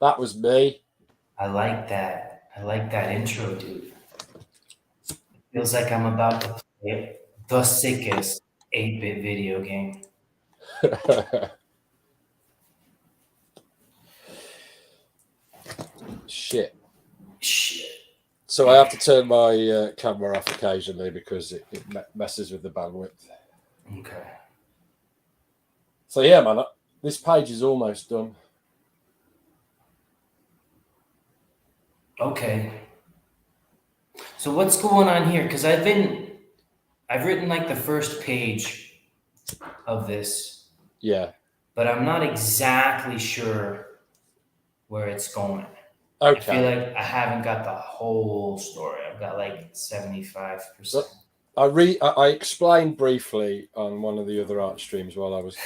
That was me. I like that. I like that intro, dude. Feels like I'm about to play the sickest 8-bit video game. Shit. Shit. So I have to turn my camera off occasionally because it messes with the bandwidth. Okay. So yeah, man, this page is almost done. Okay. So what's going on here? Because I've written like the first page of this, Yeah. but I'm not exactly sure where it's going. I feel Okay. like I haven't got the whole story. I've got like 75%. I explained briefly on one of the other art streams while I was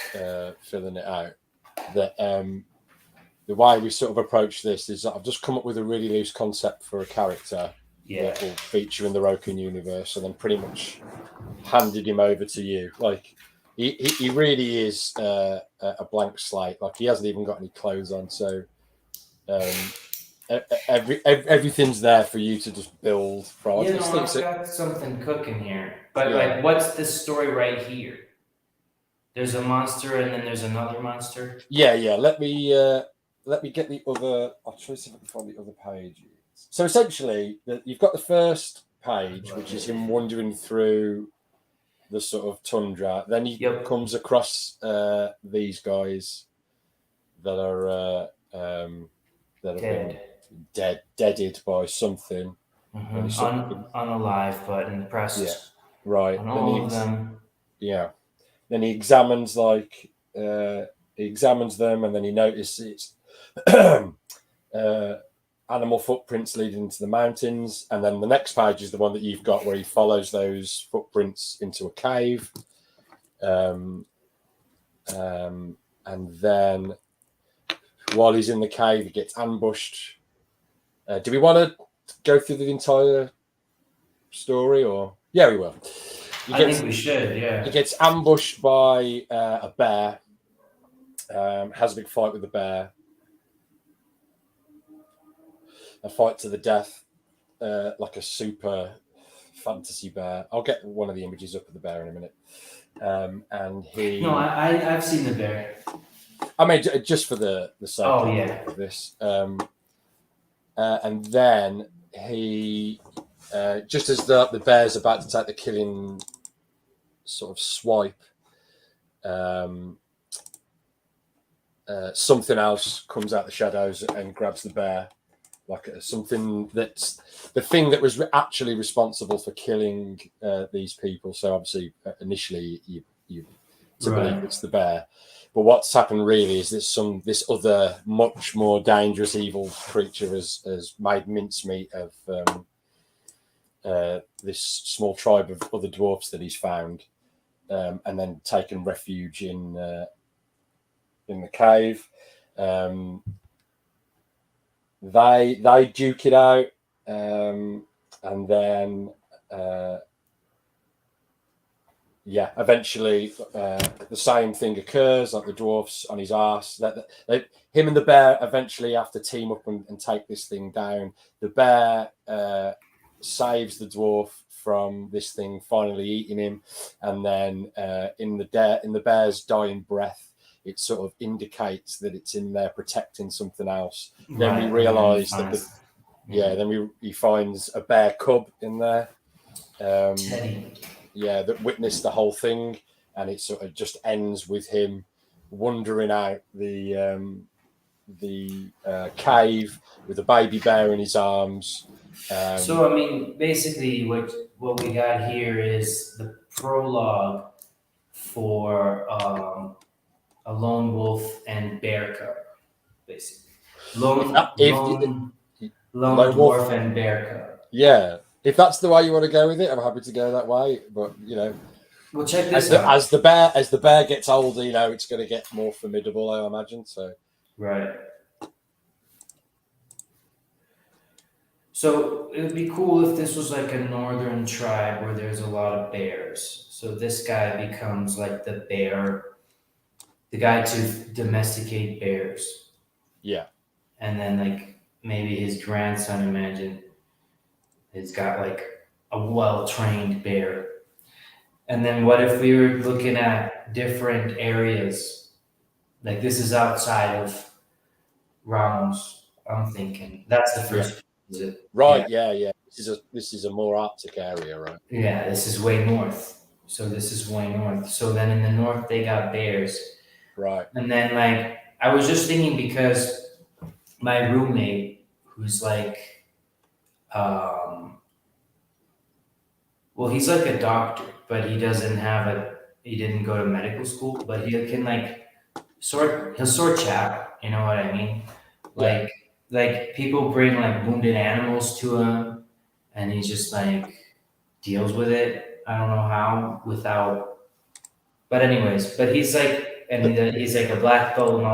filling it out that the way we sort of approach this is that I've just come up with a really loose concept for a character that will feature in the Rokan universe, and then pretty much handed him over to you. Like he really is a blank slate. Like he hasn't even got any clothes on, so everything's there for you to just build from. You know, I've got something cooking here, but Yeah. like, what's this story right here? There's a monster, and then there's another monster. Yeah. Let me get the other. I'll try to see if I can find the other pages. So essentially, you've got the first page, which is him wandering through the sort of tundra. Then he comes across these guys that are that have been deaded by something. Unalive, but in the process. Yeah, right. On all of them. Yeah. Then he examines them, and then he notices animal footprints leading into the mountains. And then the next page is the one that you've got where he follows those footprints into a cave. And then while he's in the cave, he gets ambushed. Do we want to go through the entire story, or yeah, we will. I think we should. Yeah. He gets ambushed by a bear. Has a big fight with the bear. A fight to the death, like a super fantasy bear. I'll get one of the images up of the bear in a minute. And he. No, I've seen the bear. I mean, just for the sake of this. And then he, just as the bear's about to take the killing sort of swipe, something else comes out the shadows and grabs the bear, like something that's the thing that was actually responsible for killing these people. So obviously, initially you believe it's the bear, but what's happened really is that this other much more dangerous evil creature has made mincemeat of this small tribe of other dwarfs that he's found, and then taken refuge in the cave. They duke it out, and then eventually the same thing occurs, like the dwarfs on his arse. Him and the bear eventually have to team up and take this thing down. The bear saves the dwarf from this thing finally eating him, and then in the bear's dying breath, it sort of indicates that it's in there protecting something else. Then we realise that he finds a bear cub in there. That witnessed the whole thing, and it sort of just ends with him wandering out the cave with a baby bear in his arms. So I mean, basically, what we got here is the prologue for a lone wolf and bear cub, basically. Lone dwarf and bear cub. Yeah, if that's the way you want to go with it, I'm happy to go that way. But well, check this out. As the bear gets older, it's going to get more formidable, I imagine. So right. So it would be cool if this was like a northern tribe where there's a lot of bears. So this guy becomes like the guy to domesticate bears. Yeah. And then like maybe his grandson, imagine, has got like a well trained bear. And then what if we were looking at different areas? Like this is outside of Ramos, I'm thinking. That's the Yeah. first visit. Yeah. Right. Yeah. Yeah. This is a more Arctic area, right? Yeah, this is way north. So this is way north. So then in the north they got bears. Right. And then like I was just thinking because my roommate who's like well he's like a doctor, but he didn't go to medical school, but he can like he'll sort chat, you know what I mean? Yeah. Like people bring like wounded animals to him and he just like deals with it. I don't know how without, but anyways, but he's like, and he's like a black belt and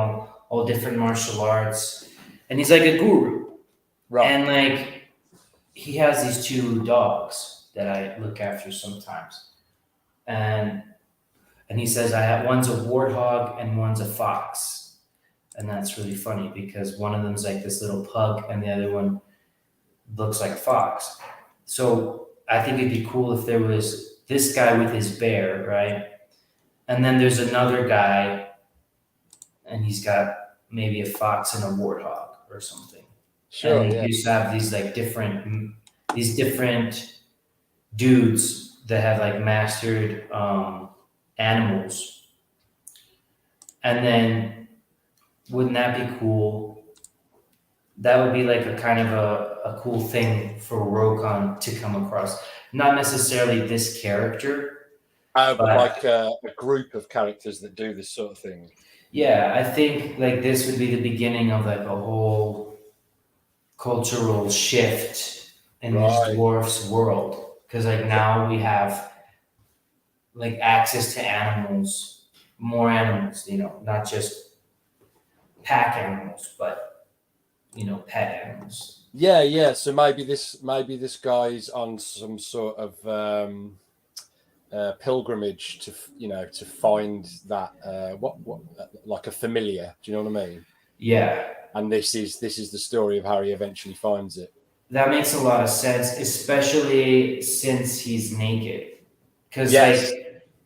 all different martial arts, and he's like a guru, Right. and like he has these two dogs that I look after sometimes, and he says I have one's a warthog and one's a fox, and that's really funny because one of them's like this little pug and the other one looks like a fox. So I think it'd be cool if there was this guy with his bear, right? And then there's another guy and he's got maybe a fox and a warthog or something. Sure. And Yeah. you just have these different dudes that have like mastered animals. And then wouldn't that be cool? That would be like a kind of a cool thing for Rokan to come across. Not necessarily this character, But but like a group of characters that do this sort of thing. yeah, I think like this would be the beginning of like a whole cultural shift in this Right. dwarf's world. Because like now we have like access to animals, more animals, you know, not just pack animals, but you know, pet animals. Yeah. Yeah. So maybe this guy's on some sort of pilgrimage to find that what like a familiar. Do you know what I mean? Yeah, And this is the story of how he eventually finds it. that makes a lot of sense, especially since he's naked. Because Yes.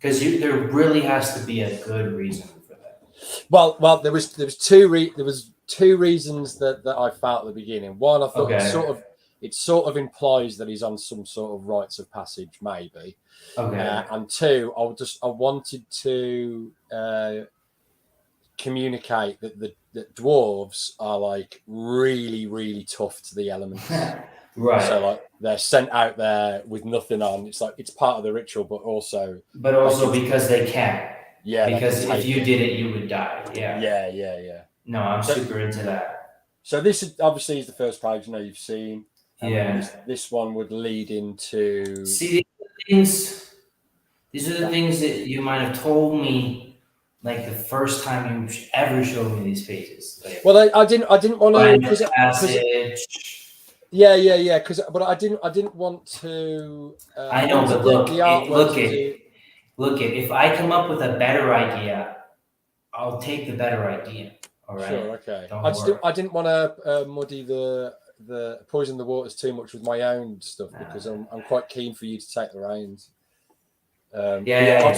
there really has to be a good reason for that. Well, there was two reasons that I felt at the beginning. One, I thought Okay. it sort of implies that he's on some sort of rites of passage, maybe. Okay. And two, I wanted to communicate that dwarves are like really, really tough to the elements. Right. So like they're sent out there with nothing on. It's like it's part of the ritual, but also But also because they can. yeah, they can Because if take you it. did it, you would die. Yeah. Yeah. No, I'm So super into that. so this is obviously is the first page you've seen, and then Yeah. this one would lead into See, these are the that. things that you might have told me like the first time you ever showed me these pages. Like Well, I didn't want to Rite of because Passage. yeah, but I didn't want to. I I know, wanted but the artwork look to do. it, look it. If I come up with a better idea, I'll take the better idea. All right, Sure, okay. don't worry. I didn't want to muddy the poison the waters too much with my own stuff because I'm quite keen for you to take the reins. Yeah,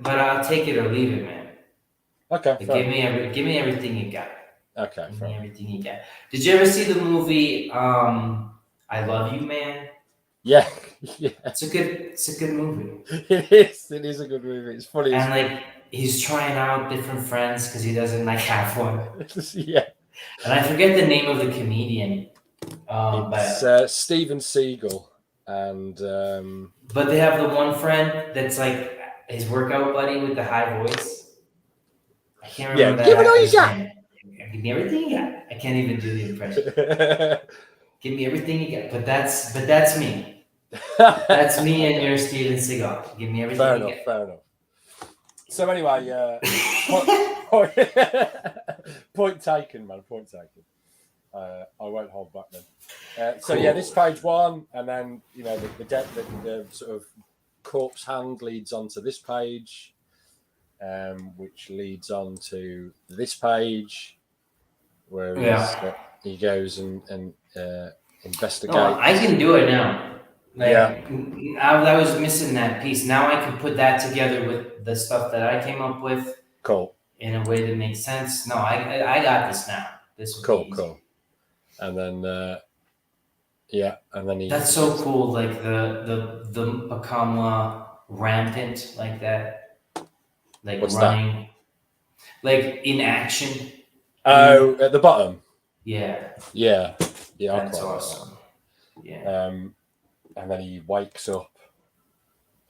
but I'll take it or leave it, man. Okay, But fair give me everything you got. enough. Okay, Give fair me enough. everything you got. Did you ever see the movie I Love You, Man? Yeah, yeah. It's a good movie. It is. It is a good movie. It's funny. And like he's trying out different friends because he doesn't like have one. Yeah. And I forget the name of the comedian. It's But Steven Seagal and they have the one friend that's like his workout buddy with the high voice. I can't yeah, remember give that it all you actor's got. name. Give me everything you got. I can't even do the impression. Give me everything you got. But that's me. That's me and your Steven Seagal. Give me everything you get. Fair enough. So anyway, point taken, man. Point taken. I won't hold back then. So yeah, this page one, and then the sort of corpse hand leads on to this page, which leads on to this page, where Yeah. he goes and No, I investigates. can do it now. Yeah, Like I was missing that piece. Now I can put that together with the stuff that I came up with cool, in a way that makes sense. No, I got this now. This will be easy. cool. And then and then That's he so gets cool. Like the Pakamwa rampant like that, like what's that? running, like in action. Oh, at the bottom. Yeah, Yeah, I that's quite like awesome. Yeah. that. And then he wakes up,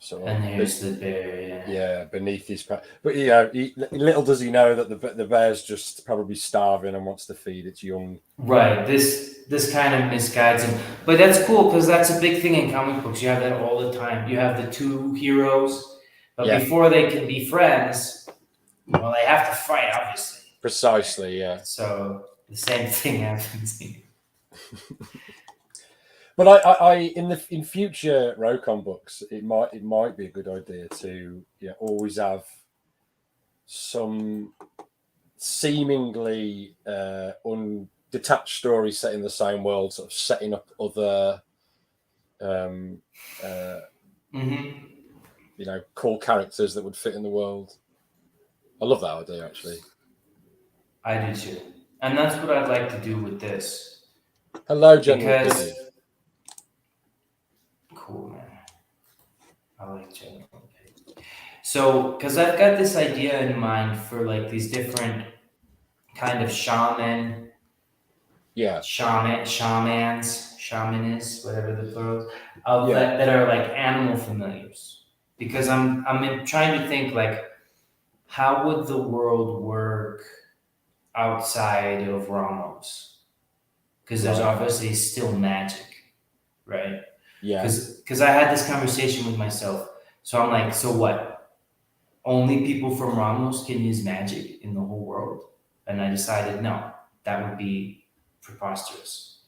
sort And of, there's the bear. yeah, beneath his. But little does he know that the bear's just probably starving and wants to feed its young. Right. This kind of misguides him, but that's cool because that's a big thing in comic books. You have that all the time. You have the two heroes, but Yeah, before they can be friends, well, they have to fight, obviously. precisely. Yeah. So the same thing happens here. But I in future Rokan books, it might be a good idea to always have some seemingly undetached story set in the same world, sort of setting up other Mm-hmm. cool characters that would fit in the world. I love that idea, actually. I do too, and that's what I'd like to do with this. Hello, General Because Piggy. cool, man. I like General Pig. So, because I've got this idea in mind for like these different kind of shamans, whatever the plural of that are like animal familiars. Because I'm trying to think like how would the world work outside of Ramos? Because there's obviously still magic, right? Yeah. Because I had this conversation with myself. So I'm like, so what? Only people from Ramos can use magic in the whole world? And I decided, no, that would be preposterous.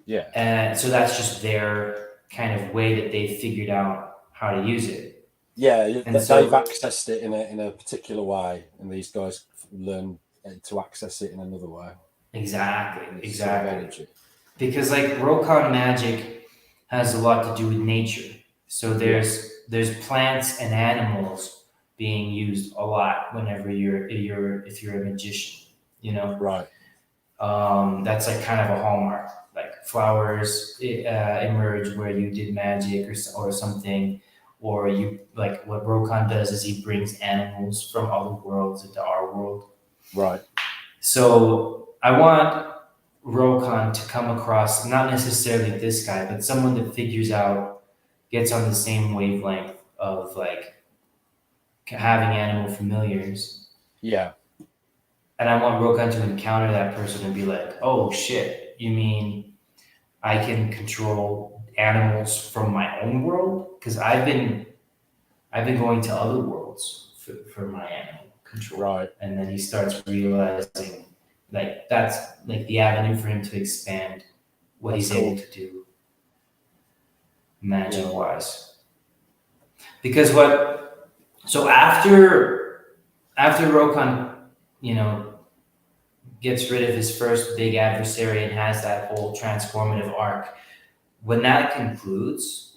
Yeah. And so that's just their kind of way that they figured out how to use it. Yeah, And they've so, accessed it in a particular way, and these guys learn to access it in another way. exactly. Sort of energy. Because like Rokan magic has a lot to do with nature. So there's plants and animals being used a lot whenever if you're a magician, Right. That's like kind of a hallmark. Like flowers emerge where you did magic or something, or you like what Rokan does is he brings animals from other worlds into our world. Right. So I want Rokan to come across not necessarily this guy, but someone that gets on the same wavelength of like having animal familiars. Yeah. And I want Rokan to encounter that person and be like, "Oh shit, you mean I can control animals from my own world? Because I've been going to other worlds for my animal control." Right. And then he starts realizing like that's like the avenue for him to expand what he's able to do magic wise. Because so after Rokan, gets rid of his first big adversary and has that whole transformative arc, when that concludes,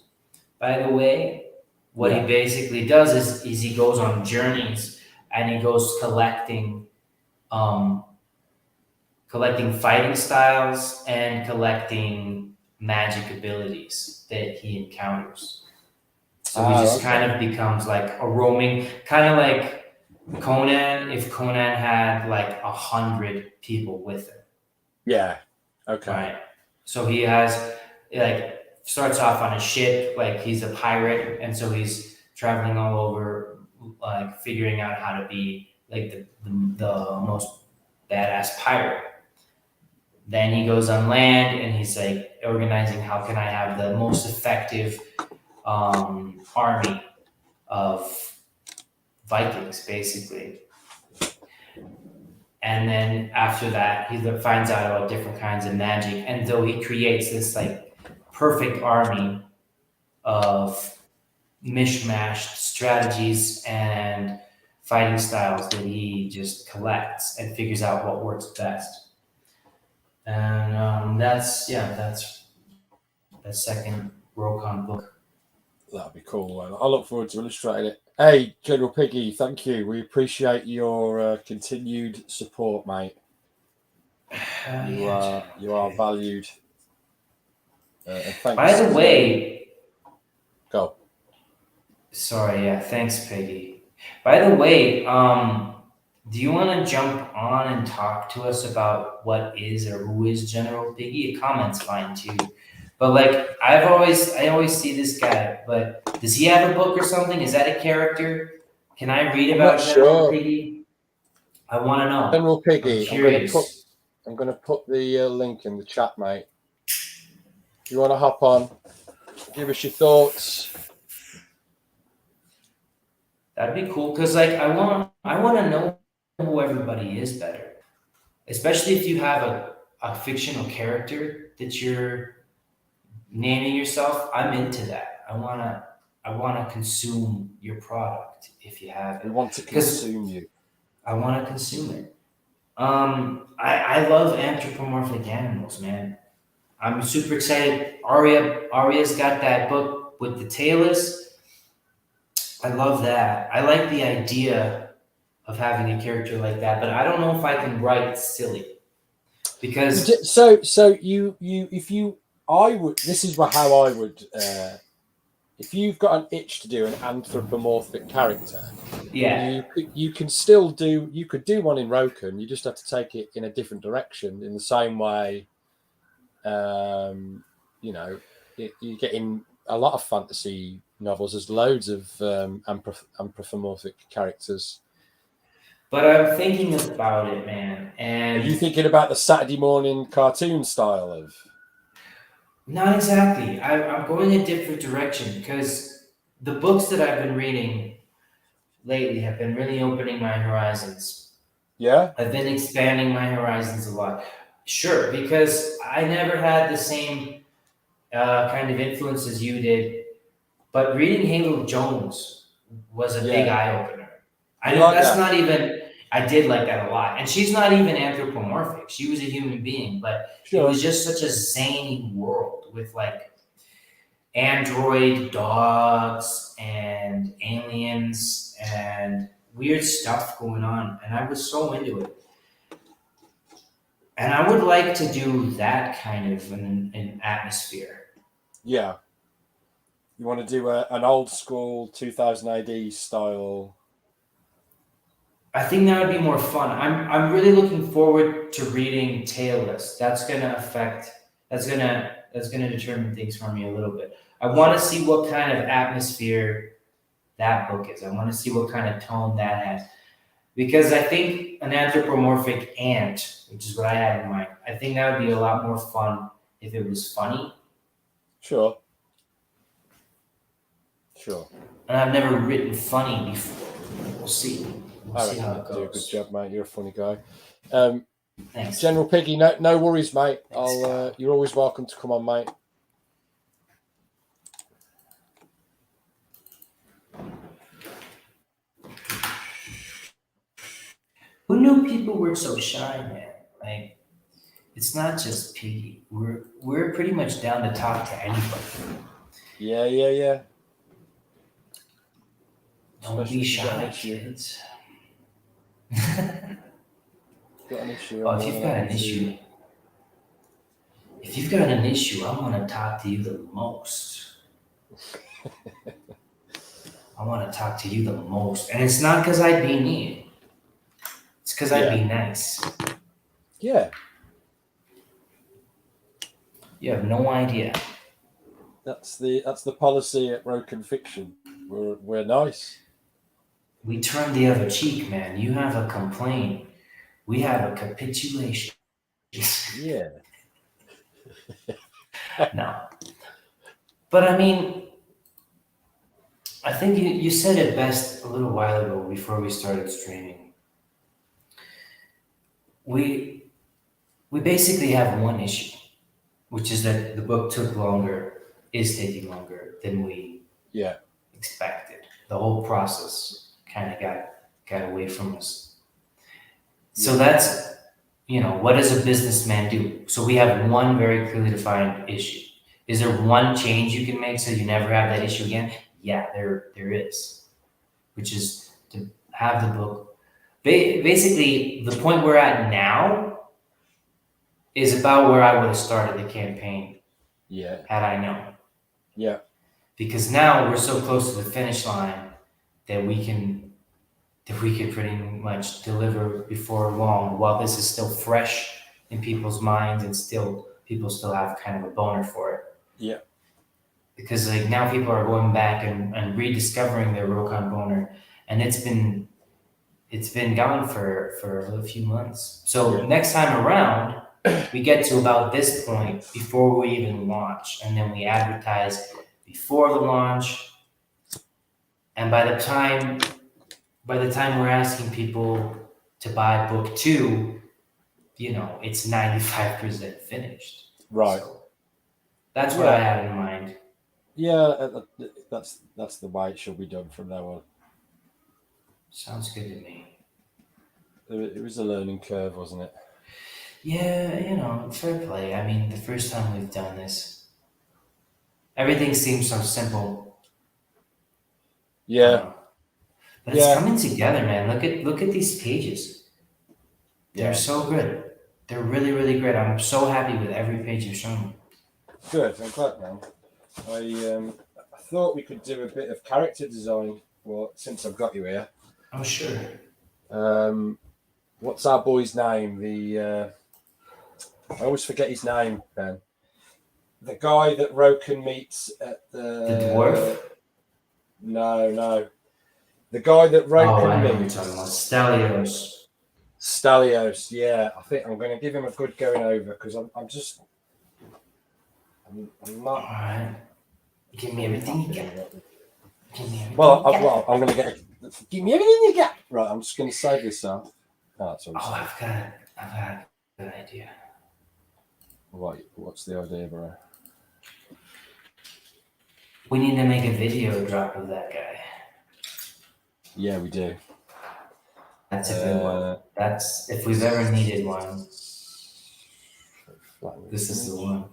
by the way, what he basically does is he goes on journeys and he goes collecting fighting styles and collecting magic abilities that he encounters. So he just kind of becomes like a roaming, kind of like Conan, if Conan had like 100 people with him. Yeah. Okay. Right. So he has like starts off on a ship, like he's a pirate, and so he's traveling all over, like figuring out how to be like the most badass pirate. Then he goes on land and he's like organizing how can I have the most effective army of Vikings, basically. and then after that he finds out about different kinds of magic, and though he creates this like perfect army of mishmashed strategies and fighting styles that he just collects and figures out what works best. And that's the second Rokan book. That'd be cool. I look forward to illustrating it. Hey, General Piggy, thank you. We appreciate your continued support, mate. You are Okay. valued. And thanks. By the way, go. sorry, yeah, thanks, Peggy. By the way, do you want to jump on and talk to us about what is or who is General Piggy? A comment's fine too. But like I always see this guy, but does he have a book or something? Is that a character? Can I read I'm not about General sure. Piggy? I want to know. General Piggy. I'm curious. I'm gonna put the link in the chat, mate. If you want to hop on, give us your thoughts. That'd be cool because like I want to know who everybody is better, especially if you have a fictional character that you're naming yourself. I'm into that. I wanna consume your product if you have it. We want to consume you. I want to consume it. I love anthropomorphic animals, man. I'm super excited. Aria's got that book with the tailless. I love that. I like the idea of having a character like that, but I don't know if I can write silly because So you if you I would this is how I would if you've got an itch to do an anthropomorphic character, yeah, you can still do you could do one in Rokan. You just have to take it in a different direction in the same way. You know, you get in a lot of fantasy novels. There's loads of anthropomorphic characters. but I'm thinking about it, man. Are And you thinking about the Saturday morning cartoon style of? not exactly. I'm going a different direction because the books that I've been reading lately have been really opening my horizons. Yeah. I've been expanding my horizons a lot. Sure, because I never had the same kind of influence as you did, but reading Halo Jones was a big Yeah. eye opener. I You know like that's that? not even. I did like that a lot, and she's not even anthropomorphic. She was a human being, but it Sure. was just such a zany world with like android dogs and aliens and weird stuff going on, and I was so into it. And I would like to do that kind of an atmosphere. Yeah. You want to do an old school 2000 AD style? I think that would be more fun. I'm really looking forward to reading Tailless. That's gonna determine things for me a little bit. I want to see what kind of atmosphere that book is. I want to see what kind of tone that has. Because I think an anthropomorphic ant, which is what I had in mind, I think that would be a lot more fun if it was funny. Sure. Sure. And I've never written funny before. We'll see. We'll see how it Do a good goes. job, mate. You're a funny guy. Thanks. General Piggy, no worries, mate. Thanks, You're always welcome to come on, mate. Who knew people were so shy, man? Like, it's not just Piggy. We're pretty much down to talk to anybody. Yeah. Don't be shy, kids. Got an issue? Oh, if you've got an issue, I want to talk to you the most. I want to talk to you the most, and it's not because I'd be mean. It's because I'd be nice. Yeah. You have no idea. That's the policy at Rokan Fiction. We're nice. We turn the other cheek, man. You have a complaint. We have a capitulation. Yeah. No. But I mean, I think you said it best a little while ago before we started streaming. we basically have one issue, which is that the book is taking longer than we Yeah. expected. The whole process kind of got away from us. So Yeah. that's, what does a businessman do? So we have one very clearly defined issue. Is there one change you can make so you never have that issue again? Yeah, there is, which is to have the book. Basically, the point we're at now is about where I would have started the campaign Yeah. had I known. Yeah. Because now we're so close to the finish line that we can pretty much deliver before long while this is still fresh in people's minds and still people still have kind of a boner for it. Yeah. Because like now people are going back and rediscovering their Rokan boner, and it's been gone for a few months. So next time around, we get to about this point before we even launch, and then we advertise before the launch. And by the time we're asking people to buy book 2, it's 95% finished. Right. So that's what I have in mind. Yeah, that's the way it should be done from now on. Sounds good to me. It was a learning curve, wasn't it? Yeah, fair play. I mean, the first time we've done this, everything seems so simple. Yeah. But it's coming together, man. Look at these pages. They're so good. They're really, really great. I'm so happy with every page you've shown me. Good. I'm glad, man. I thought we could do a bit of character design. Well, since I've got you here. Oh, sure. What's our boy's name? I always forget his name, Ben. The guy that Rokan meets at the dwarf. No. The guy that Rokan meets. What you're talking about. Stelios. Stelios, yeah. I think I'm going to give him a good going over because I'm not. All right. Give me everything you got. I'm going to get. Give me everything you got. Right, I'm just going to save this up. I've got a good idea. What's the idea, bro? We need to make a video drop of that guy. Yeah, we do. That's a good one. That's if we've ever needed one. This is the one.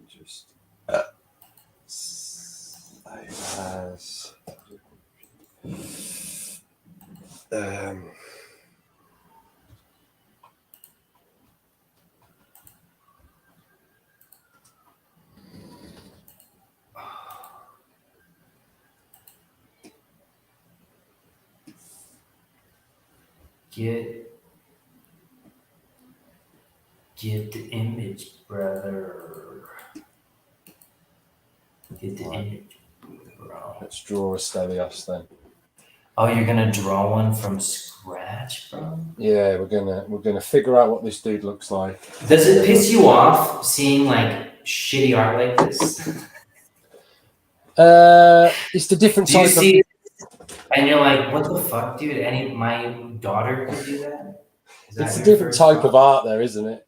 Just as Get the image, brother. Get the image, bro. Let's draw a Stelios then. Oh, you're gonna draw one from scratch, bro? Yeah, we're gonna figure out what this dude looks like. Does it piss you off seeing like shitty art like this? It's the different Do you type see it and you're like, what the fuck, dude? My daughter could do that? It's a different type of art there, isn't it?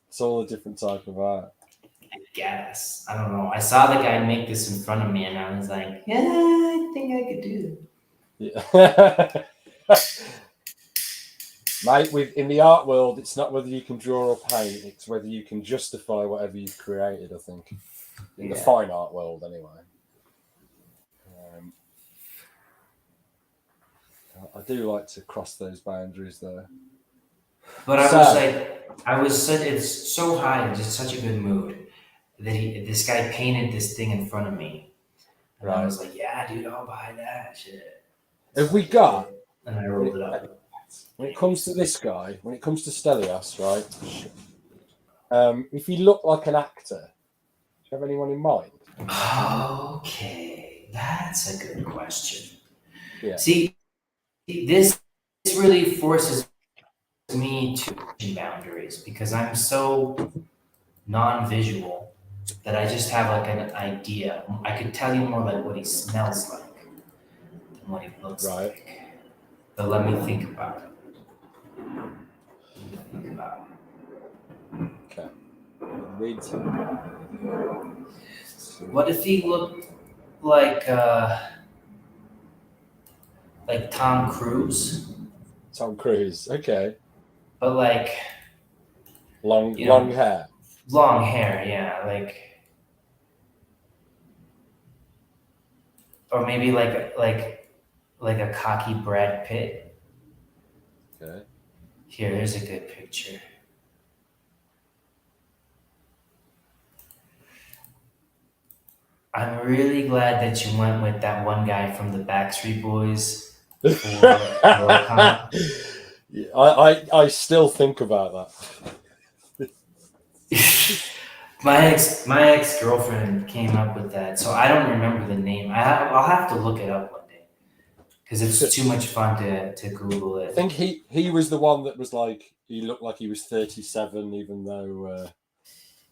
It's all a different type of art. I guess. I don't know. I saw the guy make this in front of me and I was like, yeah, I think I could do that. Yeah. Mate, in the art world, it's not whether you can draw or paint, it's whether you can justify whatever you've created, I think. In the fine art world, anyway. I do like to cross those boundaries there. But it's so high and just such a good mood that this guy painted this thing in front of me. And I was like, yeah, dude, I'll buy that shit. Have we got? And I rolled it up. When it comes to this guy, when it comes to Stelios, right? If he looked like an actor, do you have anyone in mind? Okay, that's a good question. Yeah. See, this really forces me to boundaries because I'm so non-visual that I just have like an idea. I could tell you more like what he smells like than what he looks like. But let me think about it. Okay. Read. What if he looked like Tom Cruise, Tom Cruise. Okay. but like Long hair. long hair, yeah, or maybe like a cocky Brad Pitt. Okay. Here's a good picture. I'm really glad that you went with that one guy from the Backstreet Boys for Rokan. I still think about that. My ex girlfriend came up with that, so I don't remember the name. I'll have to look it up one day because it's too much fun to Google I it. think he was the one that was like he looked like he was 37, even though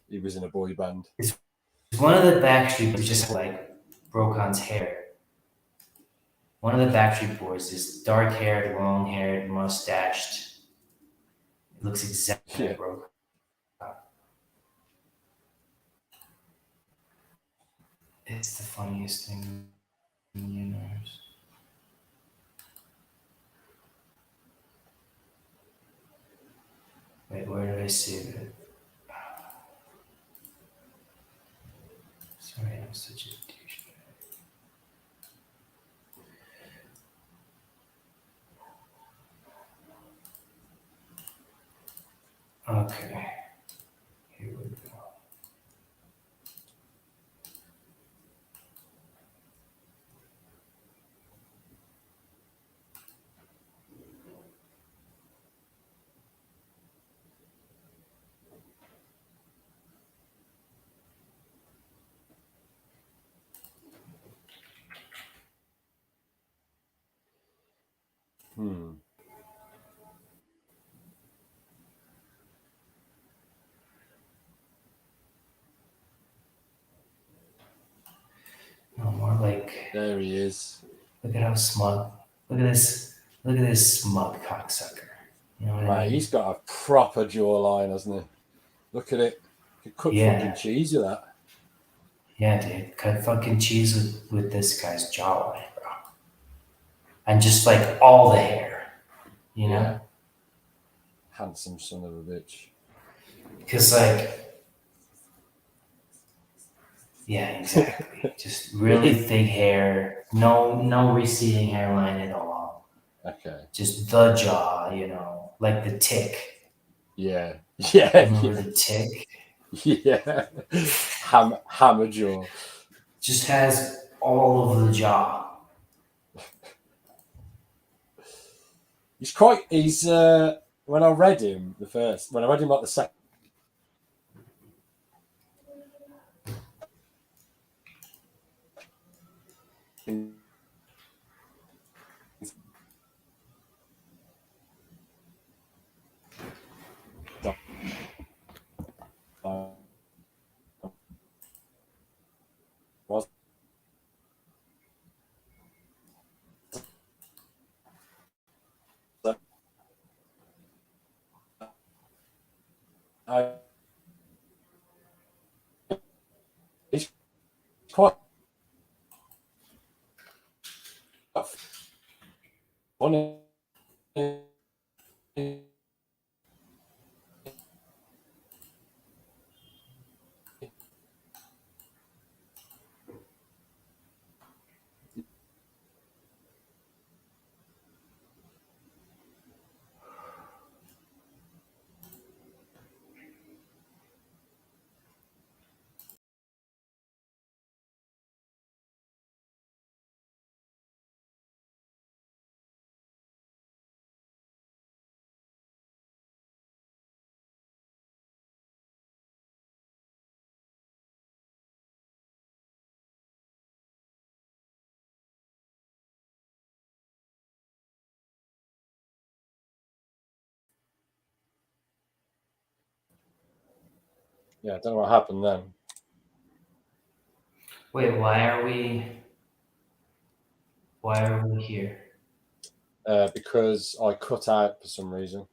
he was in a boy band. It's one of the Backstreet Boys just like Rokan's hair. One of the Backstreet Boys is dark haired, long haired, mustached. It looks exactly Yeah. like Rokan. It's the funniest thing in the universe. Wait, where did I save it? Sorry, I'm such a douchebag. Okay, here we go. Hmm. No more like. There he is. Look at how smug. Look at this. Look at this smug cocksucker. You know what I Mate, mean? he's got a proper jawline, hasn't he? Look at it. You could cut fucking Yeah, cheese with that. yeah, dude. Cut fucking cheese with this guy's jawline, bro. And just like all the hair, you Yeah. know? Handsome son of a bitch. Because like, yeah, exactly. Just really thick hair. No receding hairline at all. Okay. Just the jaw, like the tick. Yeah. Yeah. Remember Yeah. the tick? Yeah. Hammer jaw. Just has all of the jaw. He's when I read him when I read him like the second time, was I, he's quite funny. Yeah, I don't know what happened then. Wait, why are we here? because I cut out for some reason.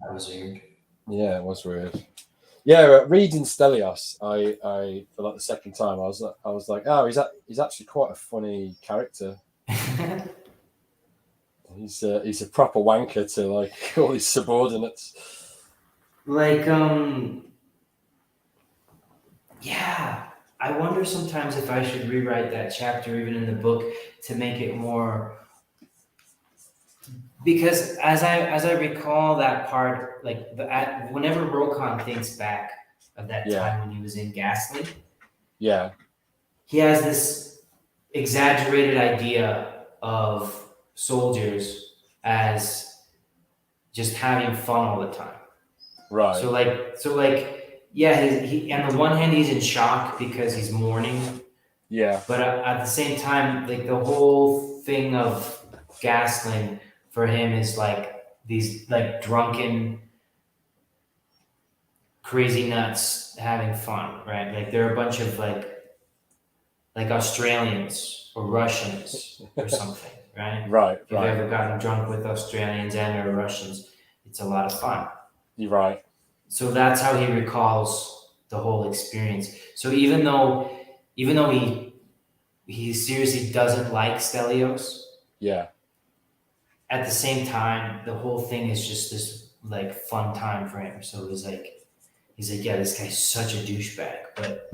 That was weird. Yeah, it was weird. Yeah, reading Stelios, I for like the second time, I was like, oh, he's actually quite a funny character. He's a proper wanker to like all his subordinates. Like, yeah. I wonder sometimes if I should rewrite that chapter even in the book to make it more, because as I recall that part, like whenever Rokan thinks back of that Yeah, time when he was in Gasly, yeah, he has this exaggerated idea of soldiers as just having fun all the time. right. So like, yeah, he on the one hand he's in shock because he's mourning, Yeah, but at the same time, like the whole thing of Gasling for him is like these like drunken, crazy nuts having fun, right? Like they're a bunch of like Australians or Russians or something, right? right, If you've right. ever gotten drunk with Australians and or Russians, it's a lot of fun. You're right. So that's how he recalls the whole experience. So even though he seriously doesn't like Stelios, Yeah, at the same time the whole thing is just this like fun time for him. So he's like, yeah, this guy's such a douchebag, but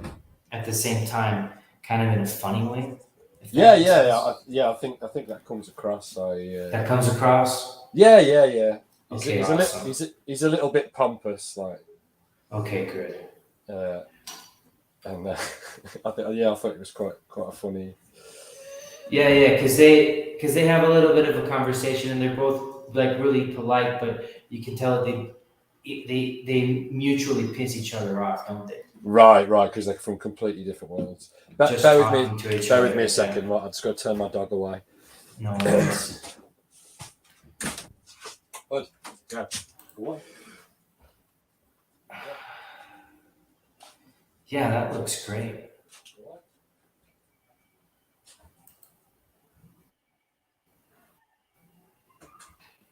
at the same time, kind of in a funny way. If that yeah, makes yeah, sense. yeah. I think that comes across. That comes across. Yeah, yeah, yeah. Okay, He's awesome. he's a little bit pompous, like, Okay, good. uh, and I thought it was quite a funny. Yeah, because they have a little bit of a conversation, and they're both like really polite, but you can tell they mutually piss each other off, don't they? Right, right, because they're from completely different worlds. Just Bear with me. talking to each Bear other. with me a Yeah. second. Right, I'm just going to turn my dog away. No worries. Yeah. What? Yeah, that looks great.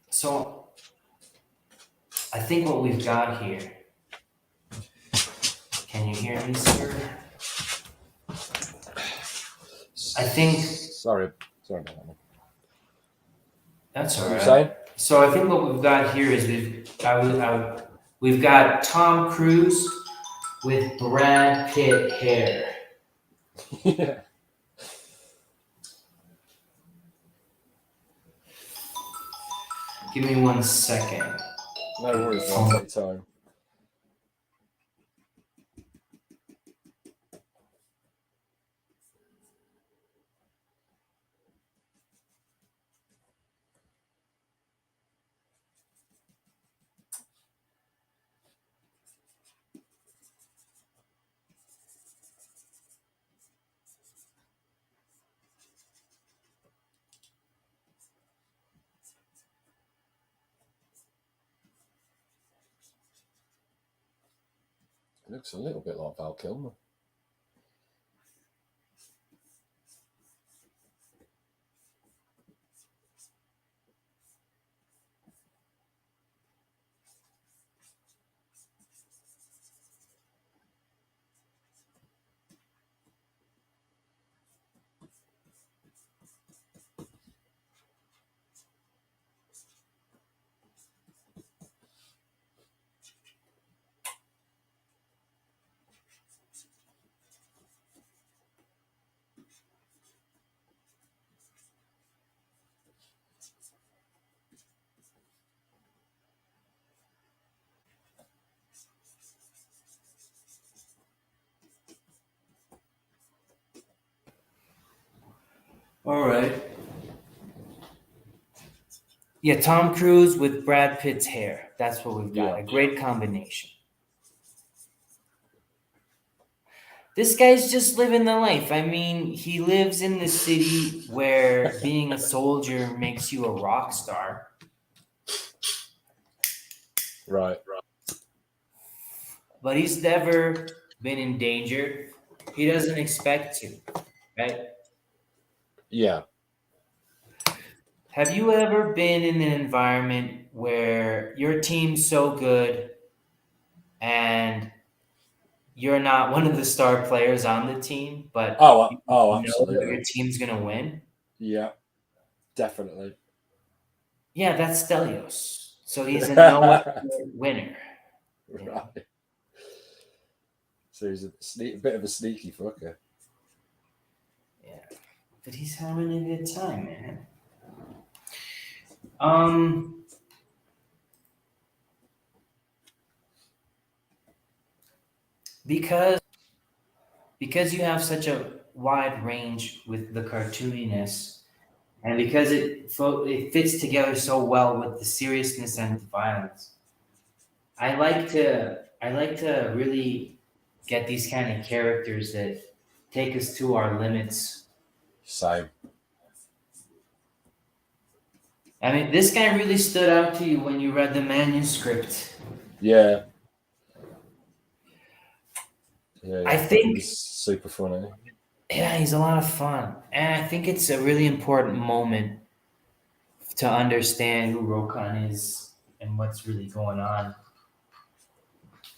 So I think what we've got here. Can you hear me, sir? I think Sorry about that. Man. that's all What were you right. saying? So I think what we've got here is we've got Tom Cruise with Brad Pitt hair. Yeah. Give me 1 second. No worries. I'll take your time. It looks a little bit like Val Kilmer. All right. Yeah, Tom Cruise with Brad Pitt's hair. That's what we've got. Yeah. A great combination. This guy's just living the life. I mean, he lives in the city where being a soldier makes you a rock star. Right. But he's never been endangered. He doesn't expect to, right? Yeah. Have you ever been in an environment where your team's so good and you're not one of the star players on the team, but you know that Absolutely. your team's gonna win? Yeah, definitely. Yeah, that's Stelios. So he's a no winner. You know? Right. So he's a bit of a sneaky fucker. Yeah, but he's having a good time, man. Um, because you have such a wide range with the cartooniness, and because it fits together so well with the seriousness and the violence. I like to really get these kind of characters that take us to our limits. Same. I mean, this guy really stood out to you when you read the manuscript. Yeah. Yeah, I I thought he think, was super funny. yeah, he's a lot of fun, and I think it's a really important moment to understand who Rokan is and what's really going on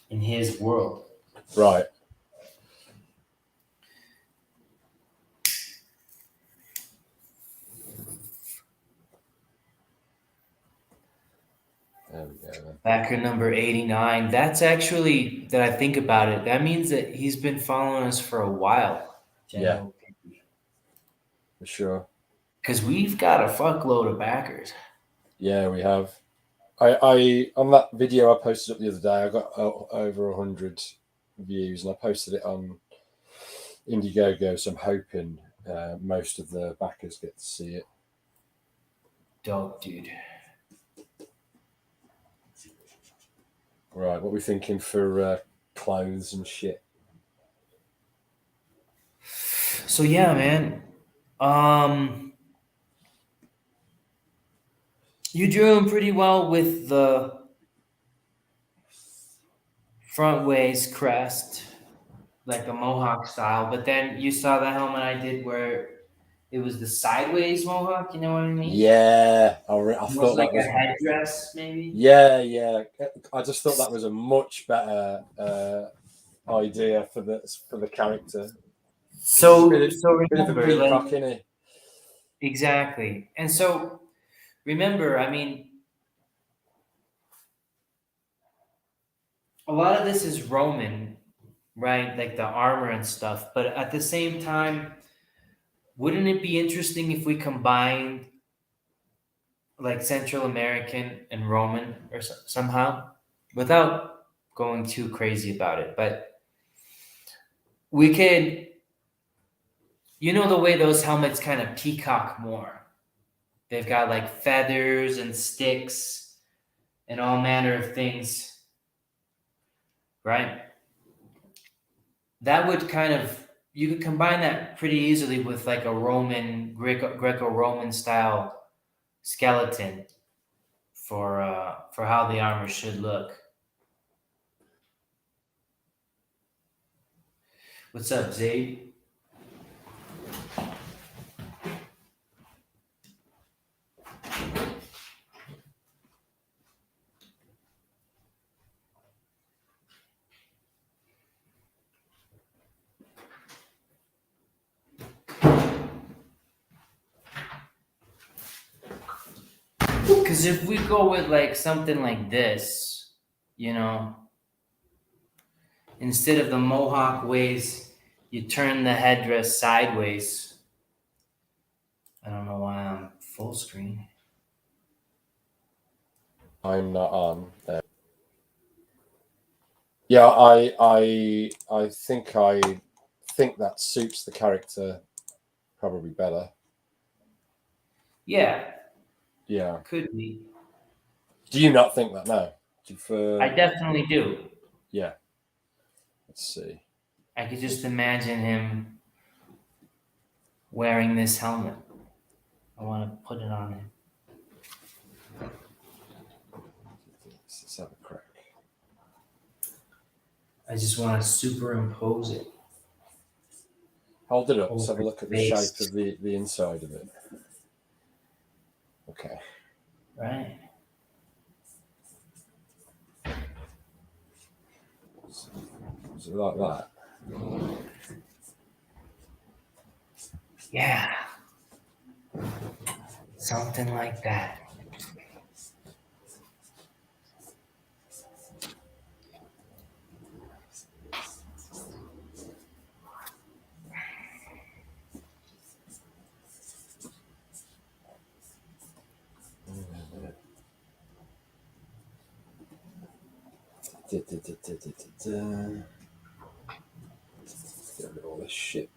in his world. Right. There we go then. Backer number 89. That's actually, that I think about it, that means that he's been following us for a while, Yeah, General Pinkney. for sure. Because we've got a fuckload of backers. Yeah, we have. I on that video I posted up the other day, I got over 100 views, and I posted it on Indiegogo. So I'm hoping most of the backers get to see it. Dope, dude. Right, what are we thinking for clothes and shit? So yeah, man. You drew him pretty well with the front waist crest, like a mohawk style. But then you saw the helmet I did where it was the sideways mohawk. You know what I mean? Yeah, I Almost thought like that a was. headdress, maybe. Yeah. I just thought that was a much better idea for the character. He's a So bit of a remember, like, peacock, isn't he? exactly. And so remember, I mean, a lot of this is Roman, right? Like the armor and stuff. But at the same time, wouldn't it be interesting if we combined like Central American and Roman or somehow without going too crazy about it? But we could, the way those helmets kind of peacock more. They've got like feathers and sticks and all manner of things, right? That would kind of, you could combine that pretty easily with like a Roman Greco-Roman style skeleton for how the armor should look. What's up, Zaid? Because if we go with like something like this, instead of the mohawk ways, you turn the headdress sideways. I don't know why I'm full screen. I'm not on there. Yeah, I think that suits the character probably better. Yeah, Yeah. could be. Do you not think that? No. I definitely do. Yeah. Let's see. I could just imagine him wearing this helmet. I want to put it on him. Let's have a crack. I just want to superimpose it. Hold it up. Let's over have a look at the space. shape of the inside of it. Okay. Right. Is it like that? Yeah. Something like that. Get rid of all this shit.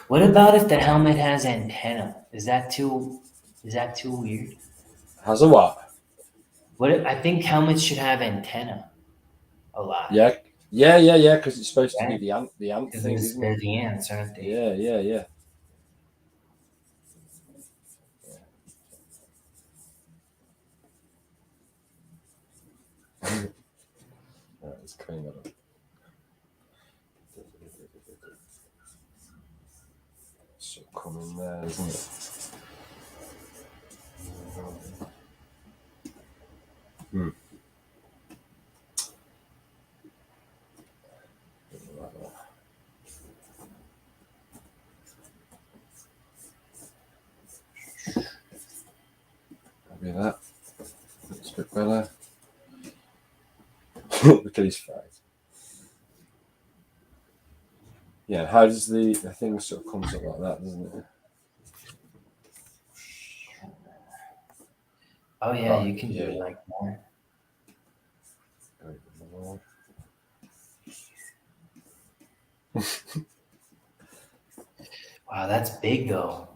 What about if the helmet has antenna? Is that too weird? Has a what? I think helmets should have antenna a lot. Yeah. Yeah. Because it's supposed to be Right? the ant Because thing, isn't they're it? the ants, aren't they? Yeah. Right, let's clean that up. So come in there, isn't it? Hmm. Maybe that. It's a bit better. Look at his face. Yeah, how does the thing sort of comes up like that, doesn't it? Oh yeah, Right, you can do it like that. Wow, that's big though.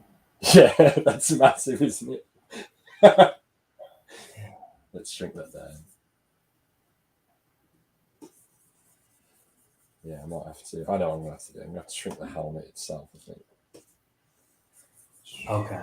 Yeah, that's massive, isn't it? Let's shrink that down. Yeah, I might have to. I know I'm going to have to do. I'm going to have to shrink the helmet itself, I think. Okay.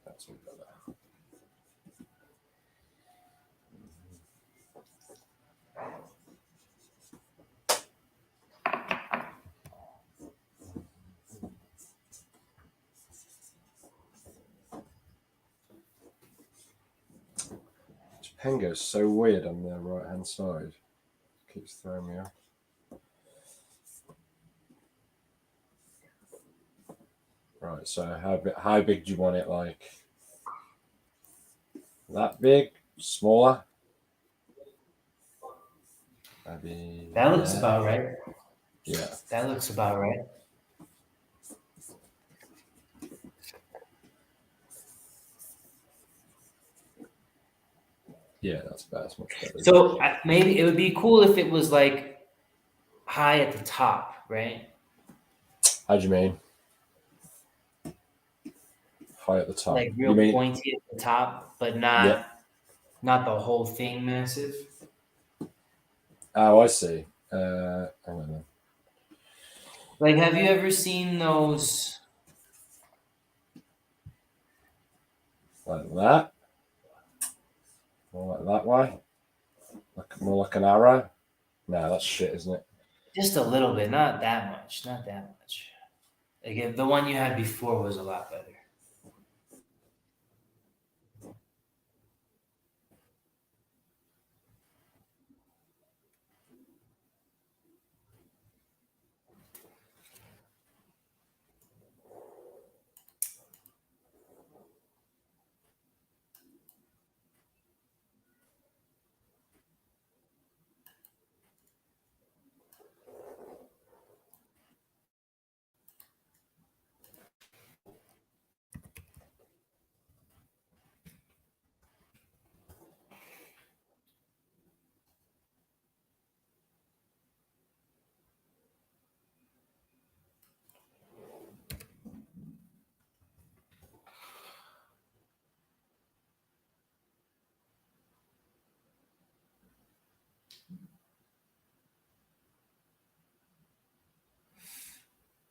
That's what better. Pen goes so weird on the right hand side. Keeps throwing me off. Right, so how big do you want it? Like that big? Smaller? Maybe. That looks about right. Yeah. That looks about right. Yeah, that's better. That's much better. So maybe it would be cool if it was like high at the top, right? How do you mean? High at the top. Like You real mean? pointy at the top, but Yeah. not the whole thing massive. Oh, I see. I don't know. Like, have you ever seen those? Like that. More like that way. More like an arrow. No, that's shit, isn't it? Just a little bit, not that much, not that much. Again, the one you had before was a lot better.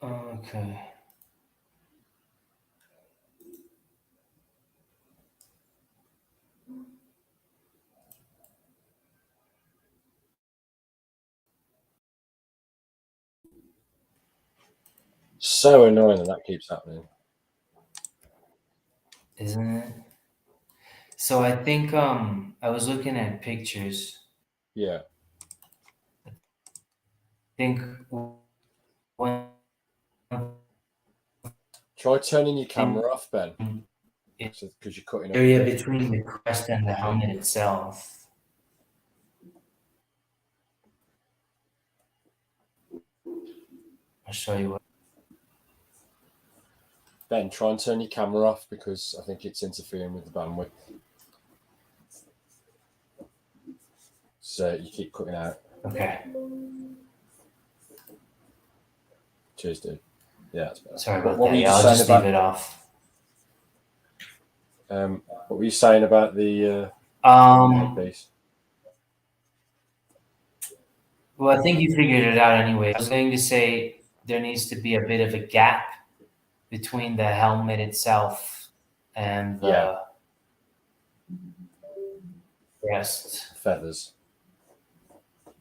Okay. So annoying that keeps happening. Isn't it? So I think I was looking at pictures. Yeah. I think one Try turning your thing camera off, Ben, is because you're cutting up a area bit. between the crest and the helmet itself. I'll show you what. Ben, try and turn your camera off because I think it's interfering with the bandwidth. So you keep cutting out. Okay. Cheers, dude. Yeah, that's better. Sorry about What were that. you Yeah, just I'll saying just leave about? it off. What were you saying about the Um, headpiece? well, I think you figured it out anyway. I was going to say there needs to be a bit of a gap between the helmet itself and Yeah, the crest, feathers.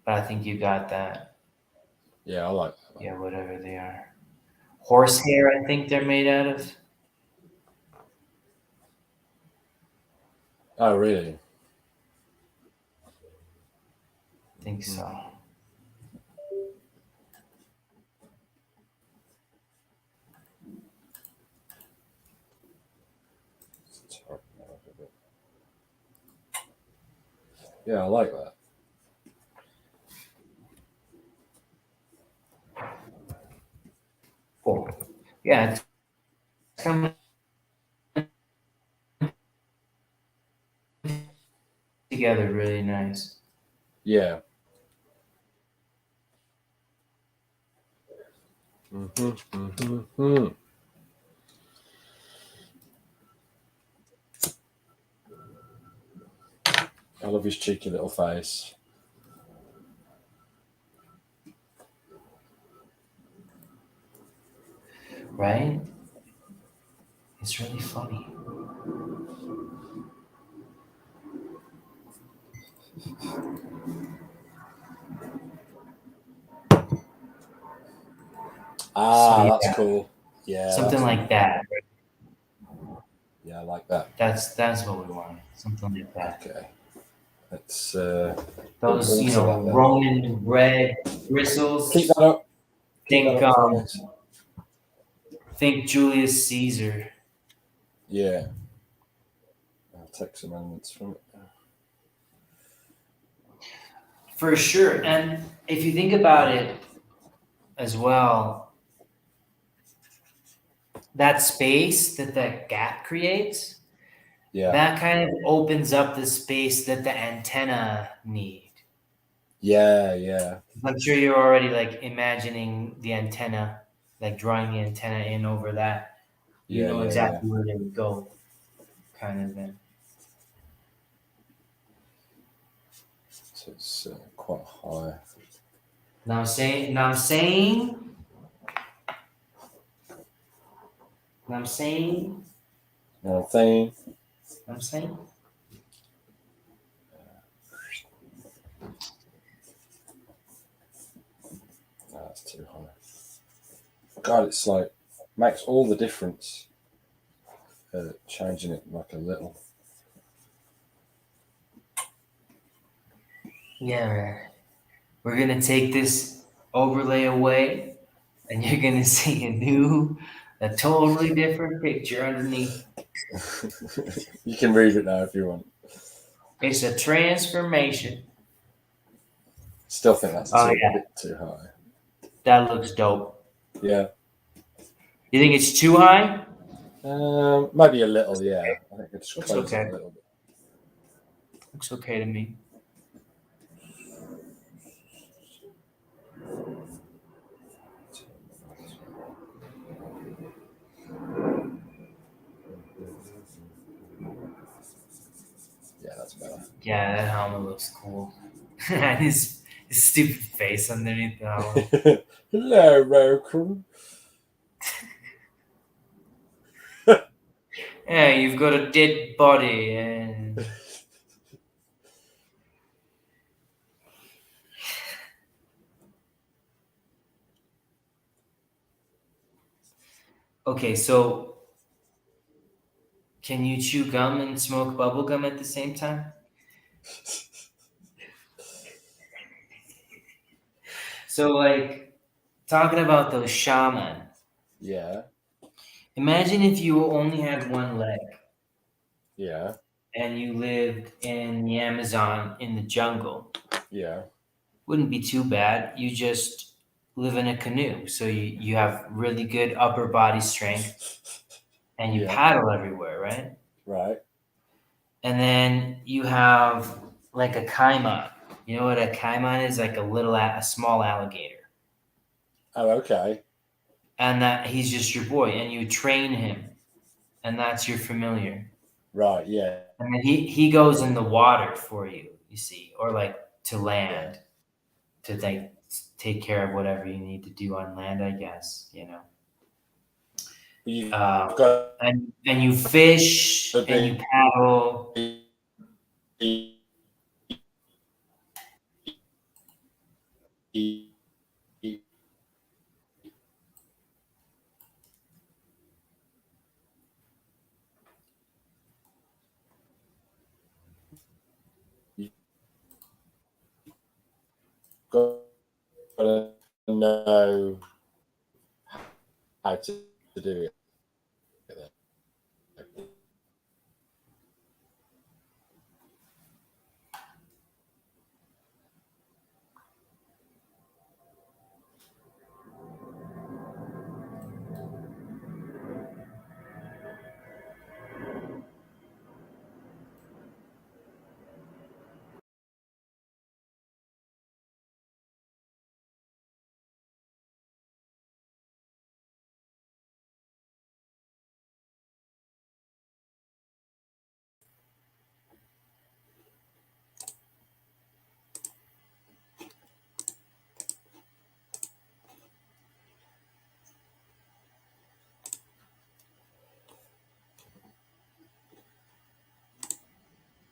but I think you got that. Yeah, I like that. Yeah, whatever they are. Horsehair, I think they're made out of. Oh, really? I think so. Yeah, I like that. Cool. Yeah, it's coming together really nice. Yeah. Mm-hmm. I love his cheeky little face. Right? It's really funny. So Ah, that's yeah, cool. Yeah, something that's like that. yeah, I like that. That's what we want. Something like that. Okay, let's Those, alter that then. Roman red Keep bristles. that up. Keep that Think up for us. think Julius Caesar. Yeah, I'll take some elements from it. For sure. And if you think about it as well, that space that that gap creates, Yeah, that kind of opens up the space that the antenna need. yeah. I'm sure you're already like imagining the antenna, like drawing the antenna in over that. You know Yeah. exactly where they would go, kind of thing. So it's quite high. Now I'm saying, now I'm saying, now I'm saying, Now thing. I'm saying. No, that's too high. God, it's like makes all the difference. Changing it like a little. Yeah, we're gonna take this overlay away, and you're gonna see a totally different picture underneath. You can read it now if you want. It's a transformation. Still think that's Oh a yeah, bit too high. that looks dope. Yeah. You think it's too high? Maybe a little. Yeah. I think I just Looks close it okay. a little bit. Looks okay to me. Yeah, that's better. Yeah, that helmet looks cool. And his stupid face underneath the helmet. Hello, Rokan. Yeah, you've got a dead body and okay, so can you chew gum and smoke bubble gum at the same time? So like talking about those shaman. Yeah, Imagine if you only had one leg yeah, and you lived in the Amazon in the jungle. yeah, Wouldn't be too bad. You just live in a canoe. So you have really good upper body strength and you yeah. paddle everywhere, right? Right. And then you have like a caiman. You know what a caiman is? Like a small alligator. Oh, okay. And that he's just your boy and you train him and that's your familiar. Right. Yeah. And then he goes in the water for you, you see, or like to Yeah. land to like take care of whatever you need to do on land, I guess, You've Uh, got and you fish to and you paddle. be. You've got to know how to do it.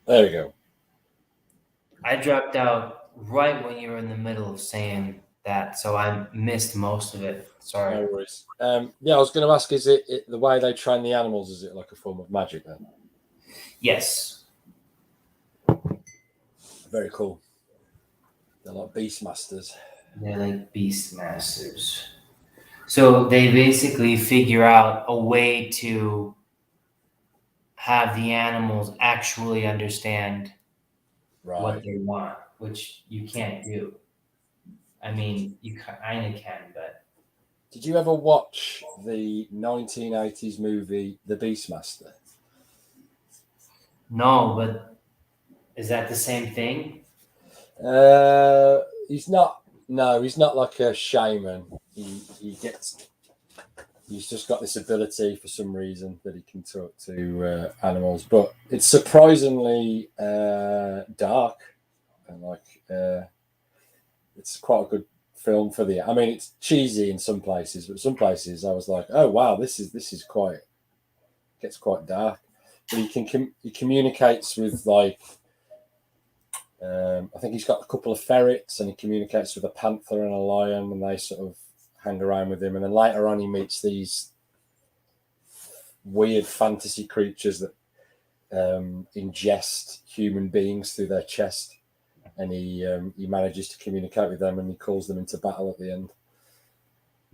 There we go. I dropped out right when you were in the middle of saying that, so I missed most of it. Sorry. No worries. Yeah, I was going to ask: is it the way they train the animals? Is it like a form of magic then? Yes. Very cool. They're like beast masters. They're like beast masters. So they basically figure out a way to have the animals actually understand what Right. they want, which you can't do. I mean, you kind of can, but Did you ever watch the 1980s movie The Beastmaster? no, but is that the same thing? He's not. No, he's not like a shaman. He gets. He's just got this ability for some reason that he can talk to animals, but it's surprisingly dark and it's quite a good film for the. I mean, it's cheesy in some places, but some places I was like, oh wow, this is quite gets quite dark. But he communicates with like I think he's got a couple of ferrets, and he communicates with a panther and a lion, and they sort of hang around with him. And then later on, he meets these weird fantasy creatures that ingest human beings through their chest, and he manages to communicate with them, and he calls them into battle at the end.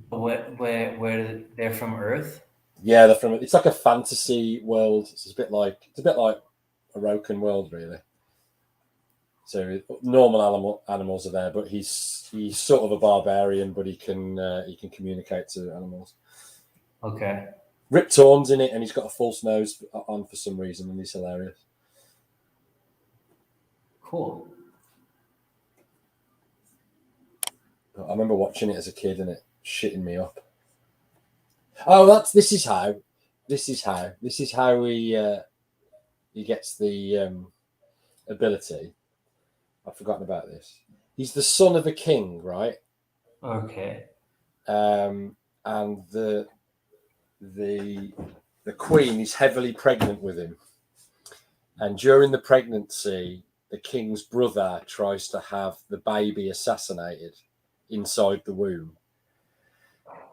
Where they're from Earth? Yeah, they're from. It's like a fantasy world. It's a bit like a Rokan world, really. So normal animals are there, but he's sort of a barbarian, but he can communicate to animals. Okay, Rip Torn's in it, and he's got a false nose on for some reason, and he's hilarious. cool. But I remember watching it as a kid, and it shitting me up. Oh, this is how he gets the ability. I've forgotten about this. He's the son of a king, right? Okay. And the the queen is heavily pregnant with him, and during the pregnancy, the king's brother tries to have the baby assassinated inside the womb.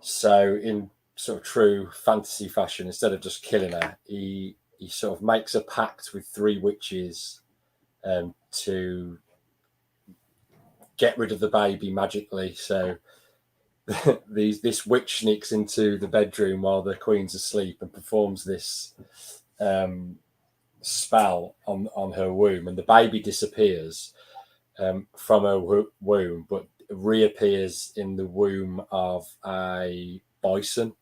So, in sort of true fantasy fashion, instead of just killing her, he sort of makes a pact with three witches to get rid of the baby magically. So this witch sneaks into the bedroom while the queen's asleep and performs this spell on her womb, and the baby disappears from her womb, but reappears in the womb of a bison.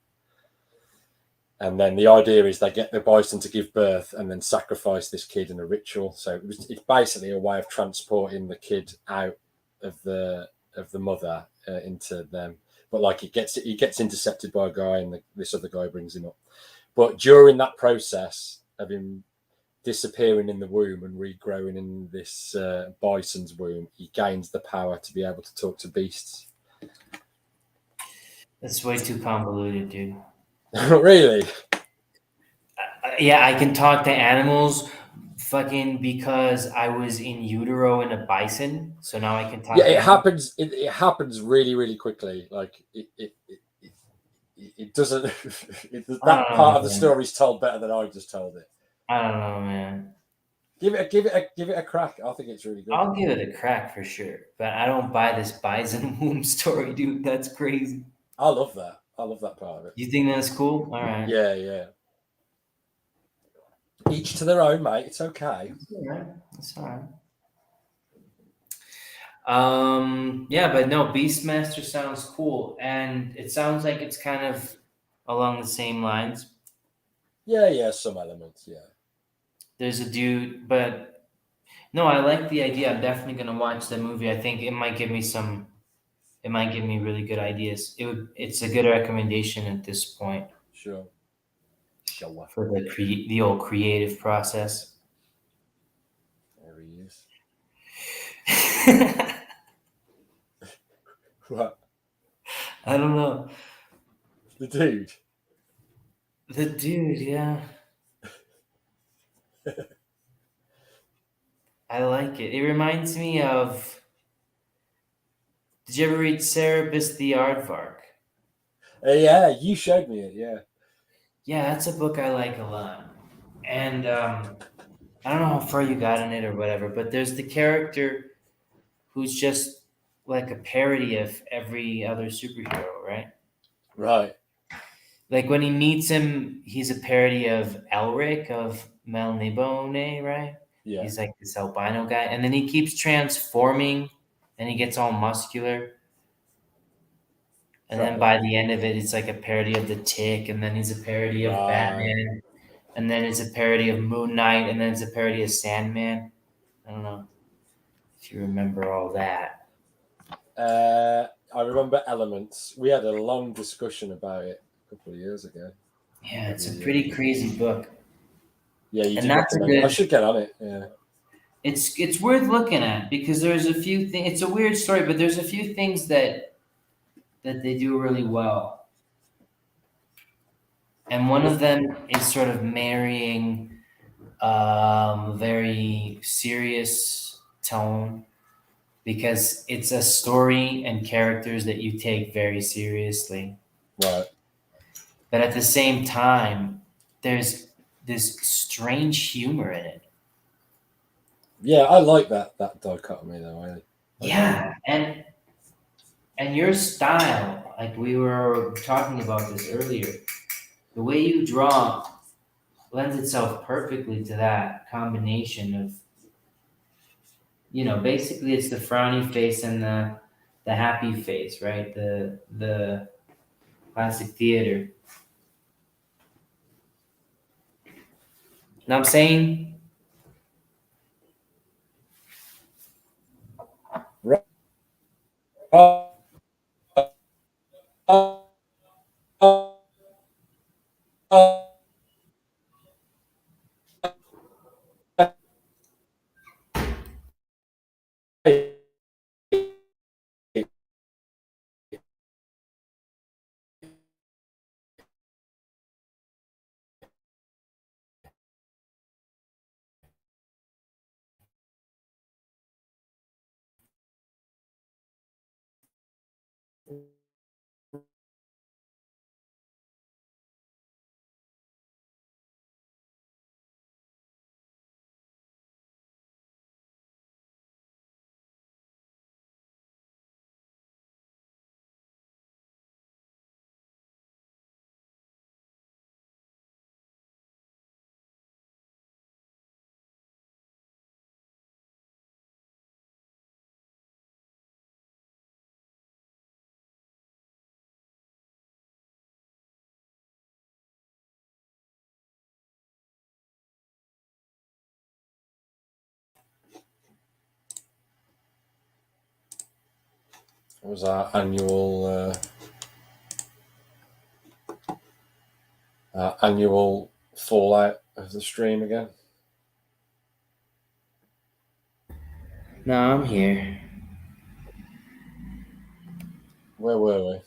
And then the idea is they get the bison to give birth and then sacrifice this kid in a ritual. So it's basically a way of transporting the kid out of the mother into them. But like he gets intercepted by a guy, and this other guy brings him up. But during that process of him disappearing in the womb and regrowing in this bison's womb, he gains the power to be able to talk to beasts. That's way too convoluted, dude. Really? Yeah, I can talk to animals fucking because I was in utero in a bison, so now I can Yeah, talk to it animals. happens. It happens really, really quickly. Like it doesn't. I That don't part know, of the man. story is told better than I just told it. I don't know, man. Give it a crack. I think it's really good. I'll give it a crack for sure, but I don't buy this bison womb story, dude. That's crazy. I love that. I love that part of it. You think that's cool? All right. Yeah, yeah. Each to their own, mate. It's okay. That's all right. That's all right. Yeah, but no, Beastmaster sounds cool, and it sounds like it's kind of along the same lines. Yeah, yeah. Some elements. Yeah, There's a dude, but no, I like the idea. I'm definitely gonna watch the movie. I think it might give me some. It might give me really good ideas. It's a good recommendation at this point sure. Sure. for the old creative process. There he is. I What? don't know. The dude. The dude, yeah. I like it. It reminds me of. Did you ever read Cerebus the Aardvark? Yeah, you showed me it. Yeah. Yeah, that's a book I like a lot. And I don't know how far you got in it or whatever, but there's the character who's just like a parody of every other superhero, right? Right. Like when he meets him, he's a parody of Elric of Melnibone, right? Yeah. He's like this albino guy, and then he keeps transforming, and he gets all muscular, and then Right. by the end of it, it's like a parody of the Tick, and then he's a parody of Right. Batman, and then it's a parody of Moon Knight, and then it's a parody of Sandman. I don't know if you remember all that. I remember Elements. We had a long discussion about it a couple of years ago. Yeah, it's a Maybe. pretty crazy book, Yeah, you and did that's a recommend it. I good. should get on it. Yeah. It's worth looking at because there's a few things. It's a weird story, but there's a few things that they do really well, and one of them is sort of marrying very serious tone because it's a story and characters that you take very seriously. Right. But at the same time, there's this strange humor in it. Yeah, I like that dichotomy though. I do. Yeah, and your style, like we were talking about this earlier, the way you draw lends itself perfectly to that combination of, basically it's the frowny face and the happy face, right? The classic theater. Know what I'm saying? Right. It was our annual fallout of the stream again. No, I'm here. Where were we?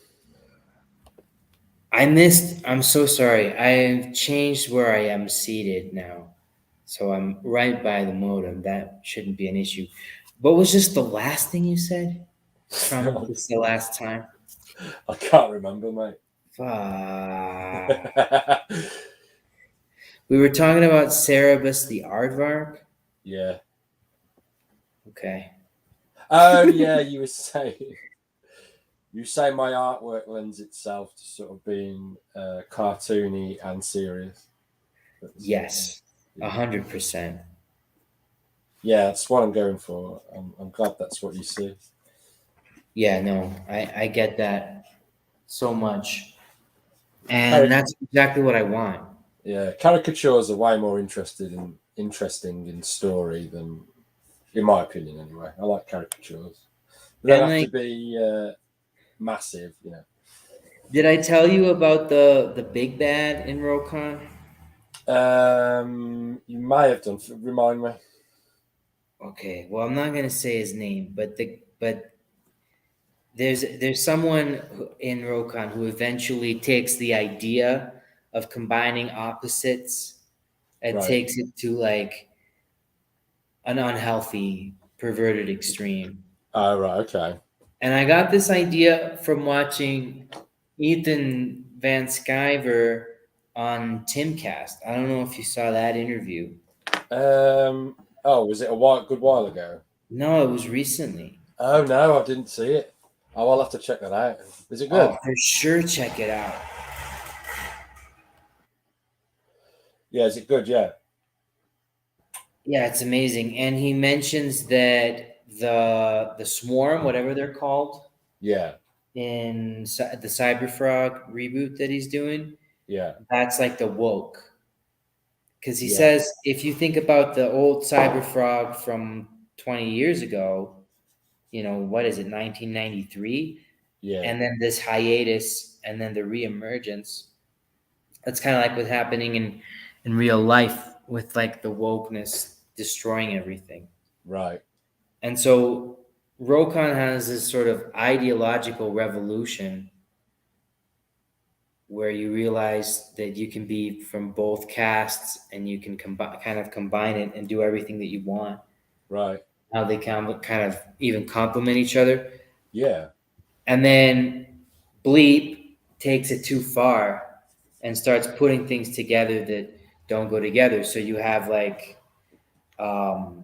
I missed. I'm so sorry. I've changed where I am seated now. So I'm right by the modem. That shouldn't be an issue. What was just the last thing you said? From this the last time? I can't remember, mate. Fuck. We were talking about Cerebus the aardvark. Yeah. Okay. Oh yeah, you say my artwork lends itself to sort of being cartoony and serious. Yes. Yeah. 100%. Yeah, that's what I'm going for. I'm glad that's what you see. Yeah, no, I get that so much. And that's exactly what I want. Yeah, caricatures are way more interesting in story than, in my opinion, anyway. I like caricatures. They And don't have to like, be massive, you know. did I tell you about the big bad in Rokan? You may have done. Remind me. Okay, well, I'm not gonna say his name, but there's someone in Rokan who eventually takes the idea of combining opposites and Right. takes it to like an unhealthy, perverted extreme. Oh, right. Okay. And I got this idea from watching Ethan Van Sciver on Timcast. I don't know if you saw that interview. Oh, was it good while ago? No, it was recently. Oh no, I didn't see it. Oh, I'll have to check that out. Is it Oh, good? for sure, check it out. Yeah, is it good? Yeah. Yeah, it's amazing. And he mentions that the swarm, whatever they're called, Yeah. in the Cyberfrog reboot that he's doing, Yeah. that's like the woke. Because he Yeah. says if you think about the old Cyberfrog from 20 years ago, what is it, 1993? Yeah. And then this hiatus and then the reemergence. That's kind of like what's happening in real life with like the wokeness destroying everything. Right. And so Rokan has this sort of ideological revolution where you realize that you can be from both castes and you can kind of combine it and do everything that you want. Right. How they can kind of even complement each other. Yeah. And then Bleep takes it too far and starts putting things together that don't go together. So you have like um,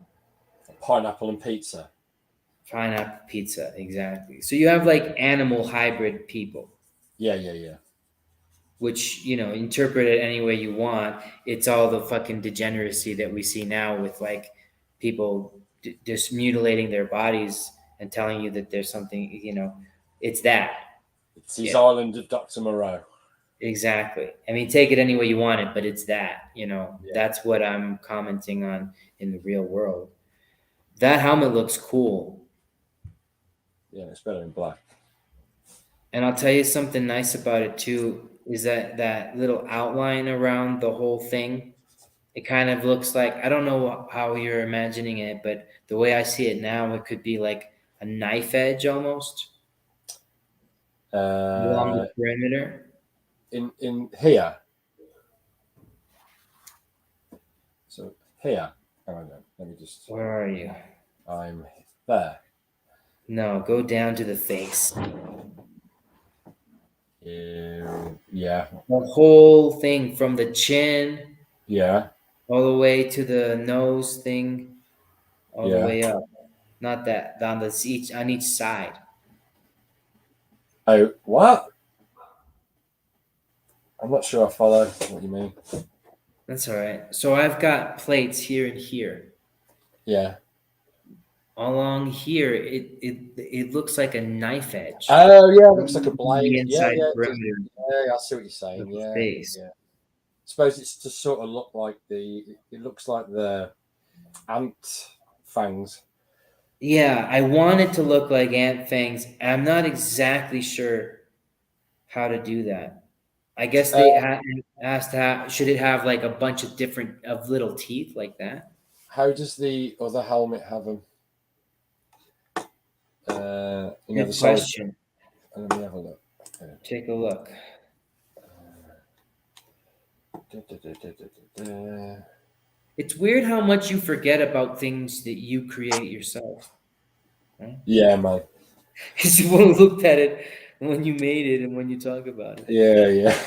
Pineapple and pizza. pineapple pizza, exactly. So you have like animal hybrid people, Yeah. Yeah. Yeah. which interpret it any way you want. It's all the fucking degeneracy that we see now with like people just mutilating their bodies and telling you that there's something. It's that. It's his Yeah, island of Dr. Moreau. exactly. I mean, take it any way you want it, but it's that. Yeah. That's what I'm commenting on in the real world. That helmet looks cool. Yeah. It's better in black. And I'll tell you something nice about it too is that little outline around the whole thing. It kind of looks like, I don't know how you're imagining it, but the way I see it now, it could be like a knife edge almost along Uh, the perimeter. in here. So here. Hang on. Let me just. Where are you? I'm there. No, go down to the face. Yeah. The whole thing from the chin Yeah. all the way to the nose thing, all the Yeah. way up. Not that on each side. Oh, what? I'm not sure I follow what you mean. That's all right. So I've got plates here and here. Yeah. Along here, it looks like a knife edge. Oh, yeah. It looks like a The blade. Yeah. inside Yeah. It does. perimeter Yeah. I see what you're of saying. the Yeah. face. Yeah. I suppose it's to sort of look like it looks like the ant fangs. Yeah, I want it to look like ant fangs. I'm not exactly sure how to do that. I guess Uh, has to have. Should it have like a bunch of different of little teeth like that? how does the other helmet have them? The Good side. question. Let me have a look. Take a look. Da, da, da, da, da, da. It's weird how much you forget about things that you create yourself, right? Yeah, man. Because you won't looked at it when you made it and when you talk about it. Yeah, yeah.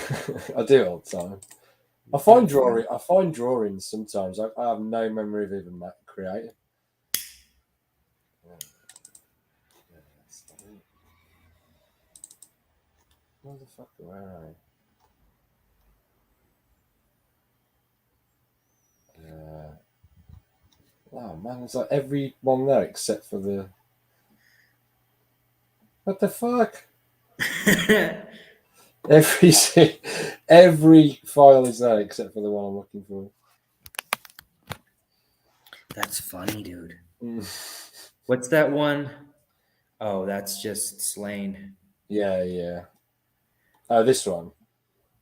I do it all the time. It's kind of funny. I find drawings sometimes. I have no memory of even creating. Motherfucker, where are I? Oh man, it's like every one there except for the. What the fuck? Every every file is there except for the one I'm looking for. That's funny, dude. Mm. What's that one? Oh, that's just slain. Yeah, yeah. Oh, this one.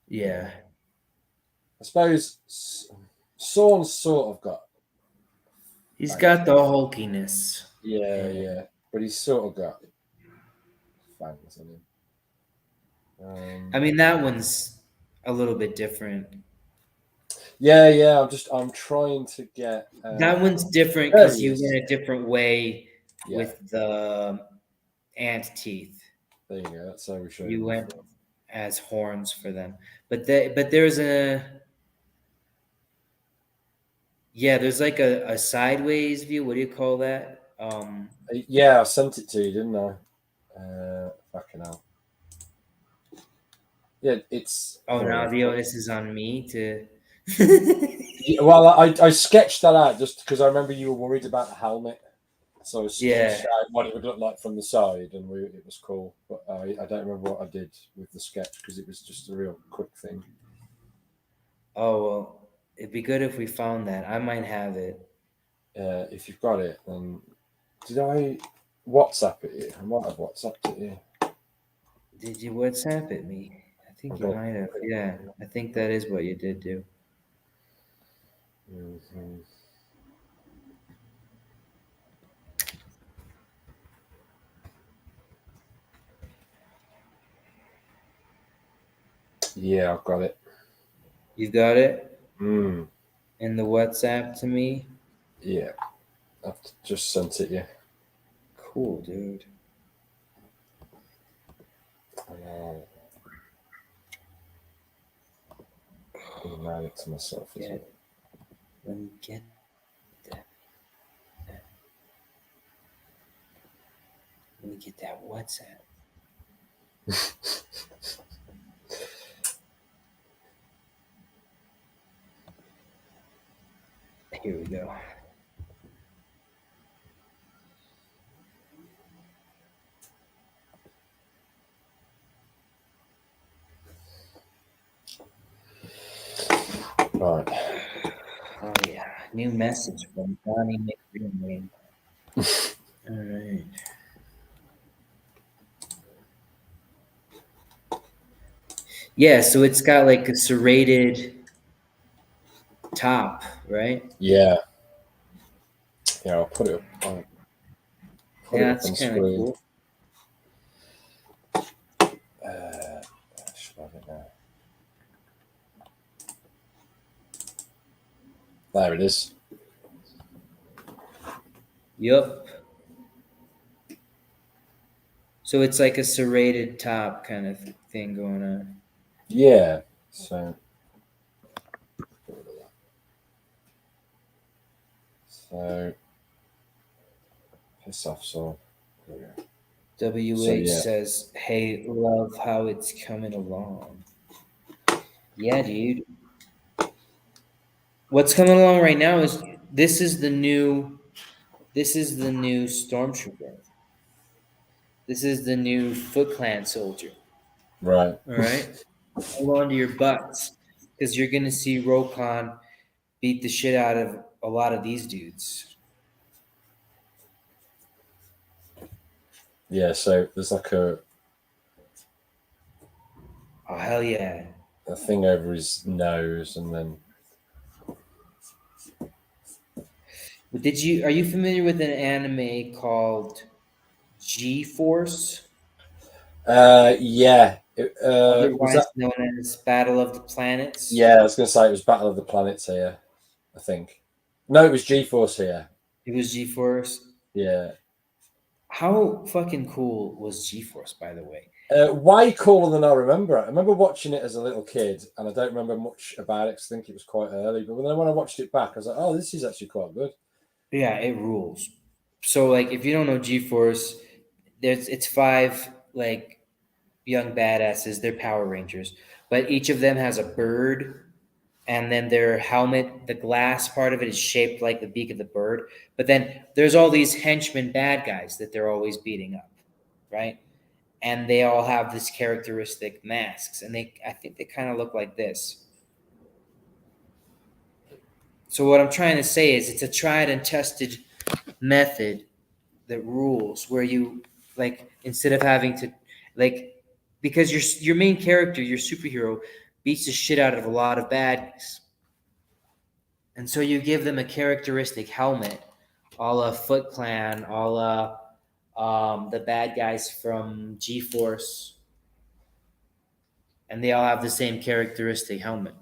Yeah. I suppose Sawn's sort of got He's fangs. got the hulkiness. Yeah, Yeah. yeah. But he's sort of got fangs on him. I mean, that one's a little bit different. Yeah, yeah. I'm trying to get. That one's different There because he you is. went a different way Yeah, with the ant teeth. there you go. That's how we showed You him went before. as horns for them. But there's a yeah, there's like a sideways view. What do you call that? Yeah, I sent it to you, didn't I? Fucking hell. Yeah, it's. Oh, Hold now on. the onus is on me to. Yeah, well, I sketched that out just because I remember you were worried about the helmet, so I sketched Yeah. out what it would look like from the side, and it was cool. But I don't remember what I did with the sketch because it was just a real quick thing. Oh well, it'd be good if we found that. I might have it. If you've got it, then did I WhatsApp it? You? I might have WhatsApped it. Yeah. Did you WhatsApp it me? I think I've you got. might have. Yeah, I think that is what you did do. Mhm. Yeah, I've got it. You got it Mm. in the WhatsApp to me. Yeah, I've just sent it. Yeah. Cool, dude. I'll email it to myself as well. Get. Let me get that. Let me get that WhatsApp. Here we go. Right. Oh yeah, new message from Donnie McReamy. All right. Yeah, so it's got like a serrated top, right? Yeah. Yeah, I'll put it Yeah, up that's on kind of screen. cool. I should have it now. There it is. Yup. So it's like a serrated top kind of thing going on. Yeah. So. So. Piss off, so. So WH yeah. says, "Hey, love how it's coming along." Yeah, dude. What's coming along right now is this is the new stormtrooper. This is the new Foot Clan soldier. Right. All right, hold on to your butts because you're gonna see Rokan beat the shit out of a lot of these dudes. Yeah, so there's like Oh hell yeah! a thing over his nose, and then But are you familiar with an anime called G Force? yeah, was Otherwise that? known as Battle of the Planets. Yeah, I was going to say it was Battle of the Planets here. I think. No, it was G-Force here. It was G Force. Yeah. How fucking cool was G Force, by the way? Way cooler than I remember. I remember watching it as a little kid, and I don't remember much about it because I think it was quite early. But then when I watched it back, I was like, "Oh, this is actually quite good." Yeah, it rules. So, like, if you don't know G Force, it's five like young badasses. They're Power Rangers, but each of them has a bird, and then their helmet, the glass part of it is shaped like the beak of the bird. But then there's all these henchmen, bad guys that they're always beating up, right? And they all have this characteristic masks, and I think they kind of look like this. So what I'm trying to say is, it's a tried and tested method that rules, where you, like, instead of having to, like, because your main character, your superhero, beats the shit out of a lot of baddies, and so you give them a characteristic helmet, a la Foot Clan, a la the bad guys from G Force, and they all have the same characteristic helmet.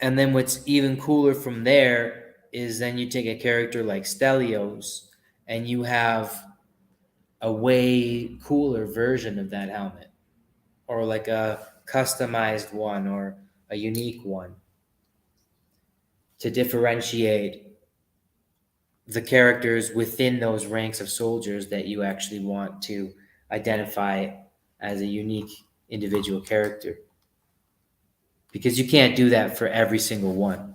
And then what's even cooler from there is, then you take a character like Stelios, and you have a way cooler version of that helmet, or like a customized one, or a unique one, to differentiate the characters within those ranks of soldiers that you actually want to identify as a unique individual character. Because you can't do that for every single one.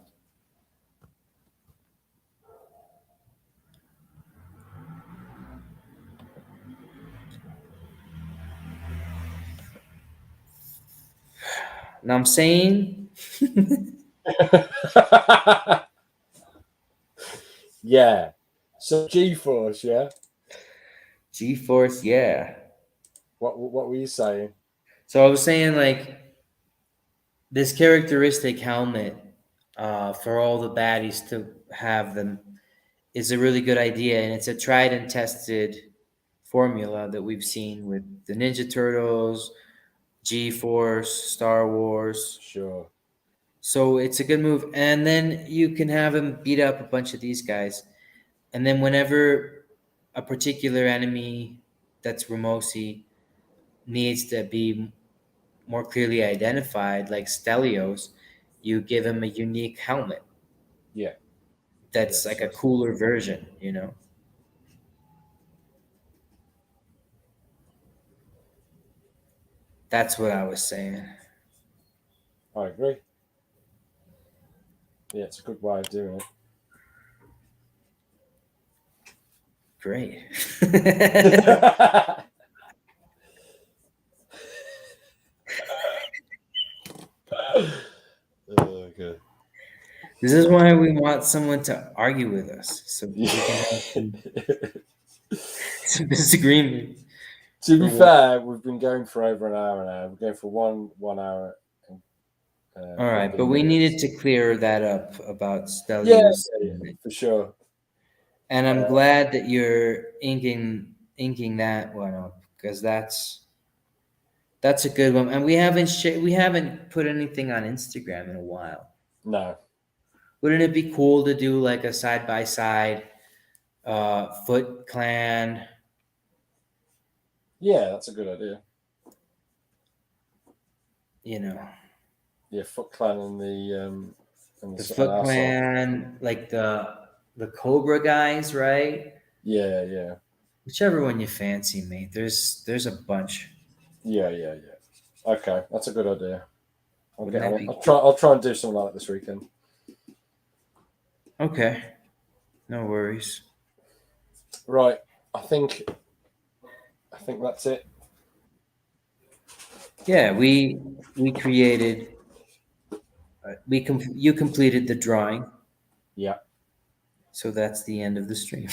Now I'm saying, Yeah. So G-Force, yeah. G Force, yeah. What were you saying? So I was saying, like, this characteristic helmet, for all the baddies to have them, is a really good idea, and it's a tried and tested formula that we've seen with the Ninja Turtles, G Force, Star Wars. Sure. So it's a good move, and then you can have him beat up a bunch of these guys, and then whenever a particular enemy that's Ramosi needs to be more clearly identified, like Stelios, you give him a unique helmet Yeah. Yeah. that's like a Precisely. cooler version, you know? That's what I was saying. I agree. Yeah, it's a good way of doing Great. it. Okay. This is why we want someone to argue with us, so we can have Yeah. some disagreement. To For be what? fair, we've been going for over an hour now. We're going for 1 hour and All right, but 15 we needed minutes. to clear that up about Yeah, Stelios, yeah, yeah, for sure. and I'm Uh, glad that you're inking that one up, because that's a good one. And we haven't put anything on Instagram in a while. no. Wouldn't it be cool to do like a side by side Foot Clan? Yeah, that's a good idea. You know, Yeah, Foot Clan the and Foot our side. Clan, like the Cobra guys, right? Yeah, yeah, Whichever one you fancy, mate. There's a bunch. yeah, yeah, yeah. Okay, that's a good idea. I'll Wouldn't get on that it. be I'll try. cool? I'll try and do something like that this weekend. Okay, no worries. Right. I think. I think that's it. Yeah, we created. You completed the drawing. Yeah. So that's the end of the stream.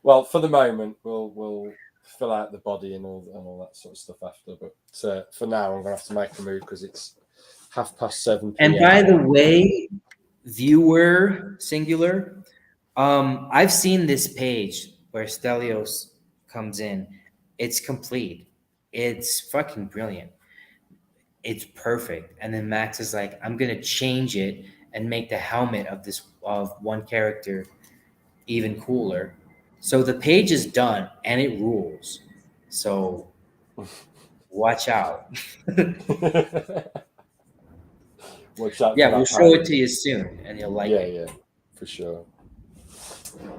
Well, for the moment, we'll fill out the body and all that sort of stuff after. But for now, I'm gonna have to make a move because it's 7:30 And p.m. by the way, viewer singular, I've seen this page where Stelios comes in. It's complete. It's fucking brilliant. It's perfect. And then Max is like, I'm gonna change it and make the helmet of one character even cooler. So the page is done and it rules. So watch out. Watch out Yeah, for we'll that show it page. to you soon and you'll like it. Yeah, for sure.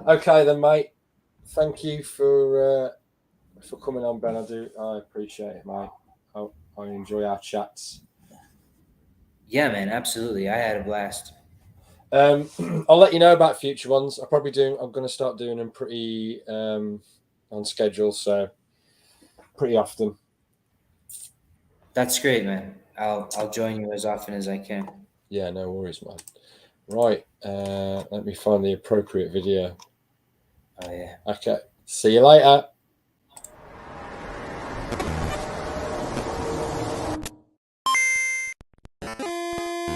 Okay then, mate. Thank you for coming on, Ben. I appreciate it, mate. I enjoy our chats. Yeah, man, absolutely. I had a blast. I'll let you know about future ones. I'm going to start doing them pretty on schedule, so pretty often. That's great, man. I'll join you as often as I can. Yeah, no worries, man. Right, let me find the appropriate video. Oh yeah. Okay, see you later.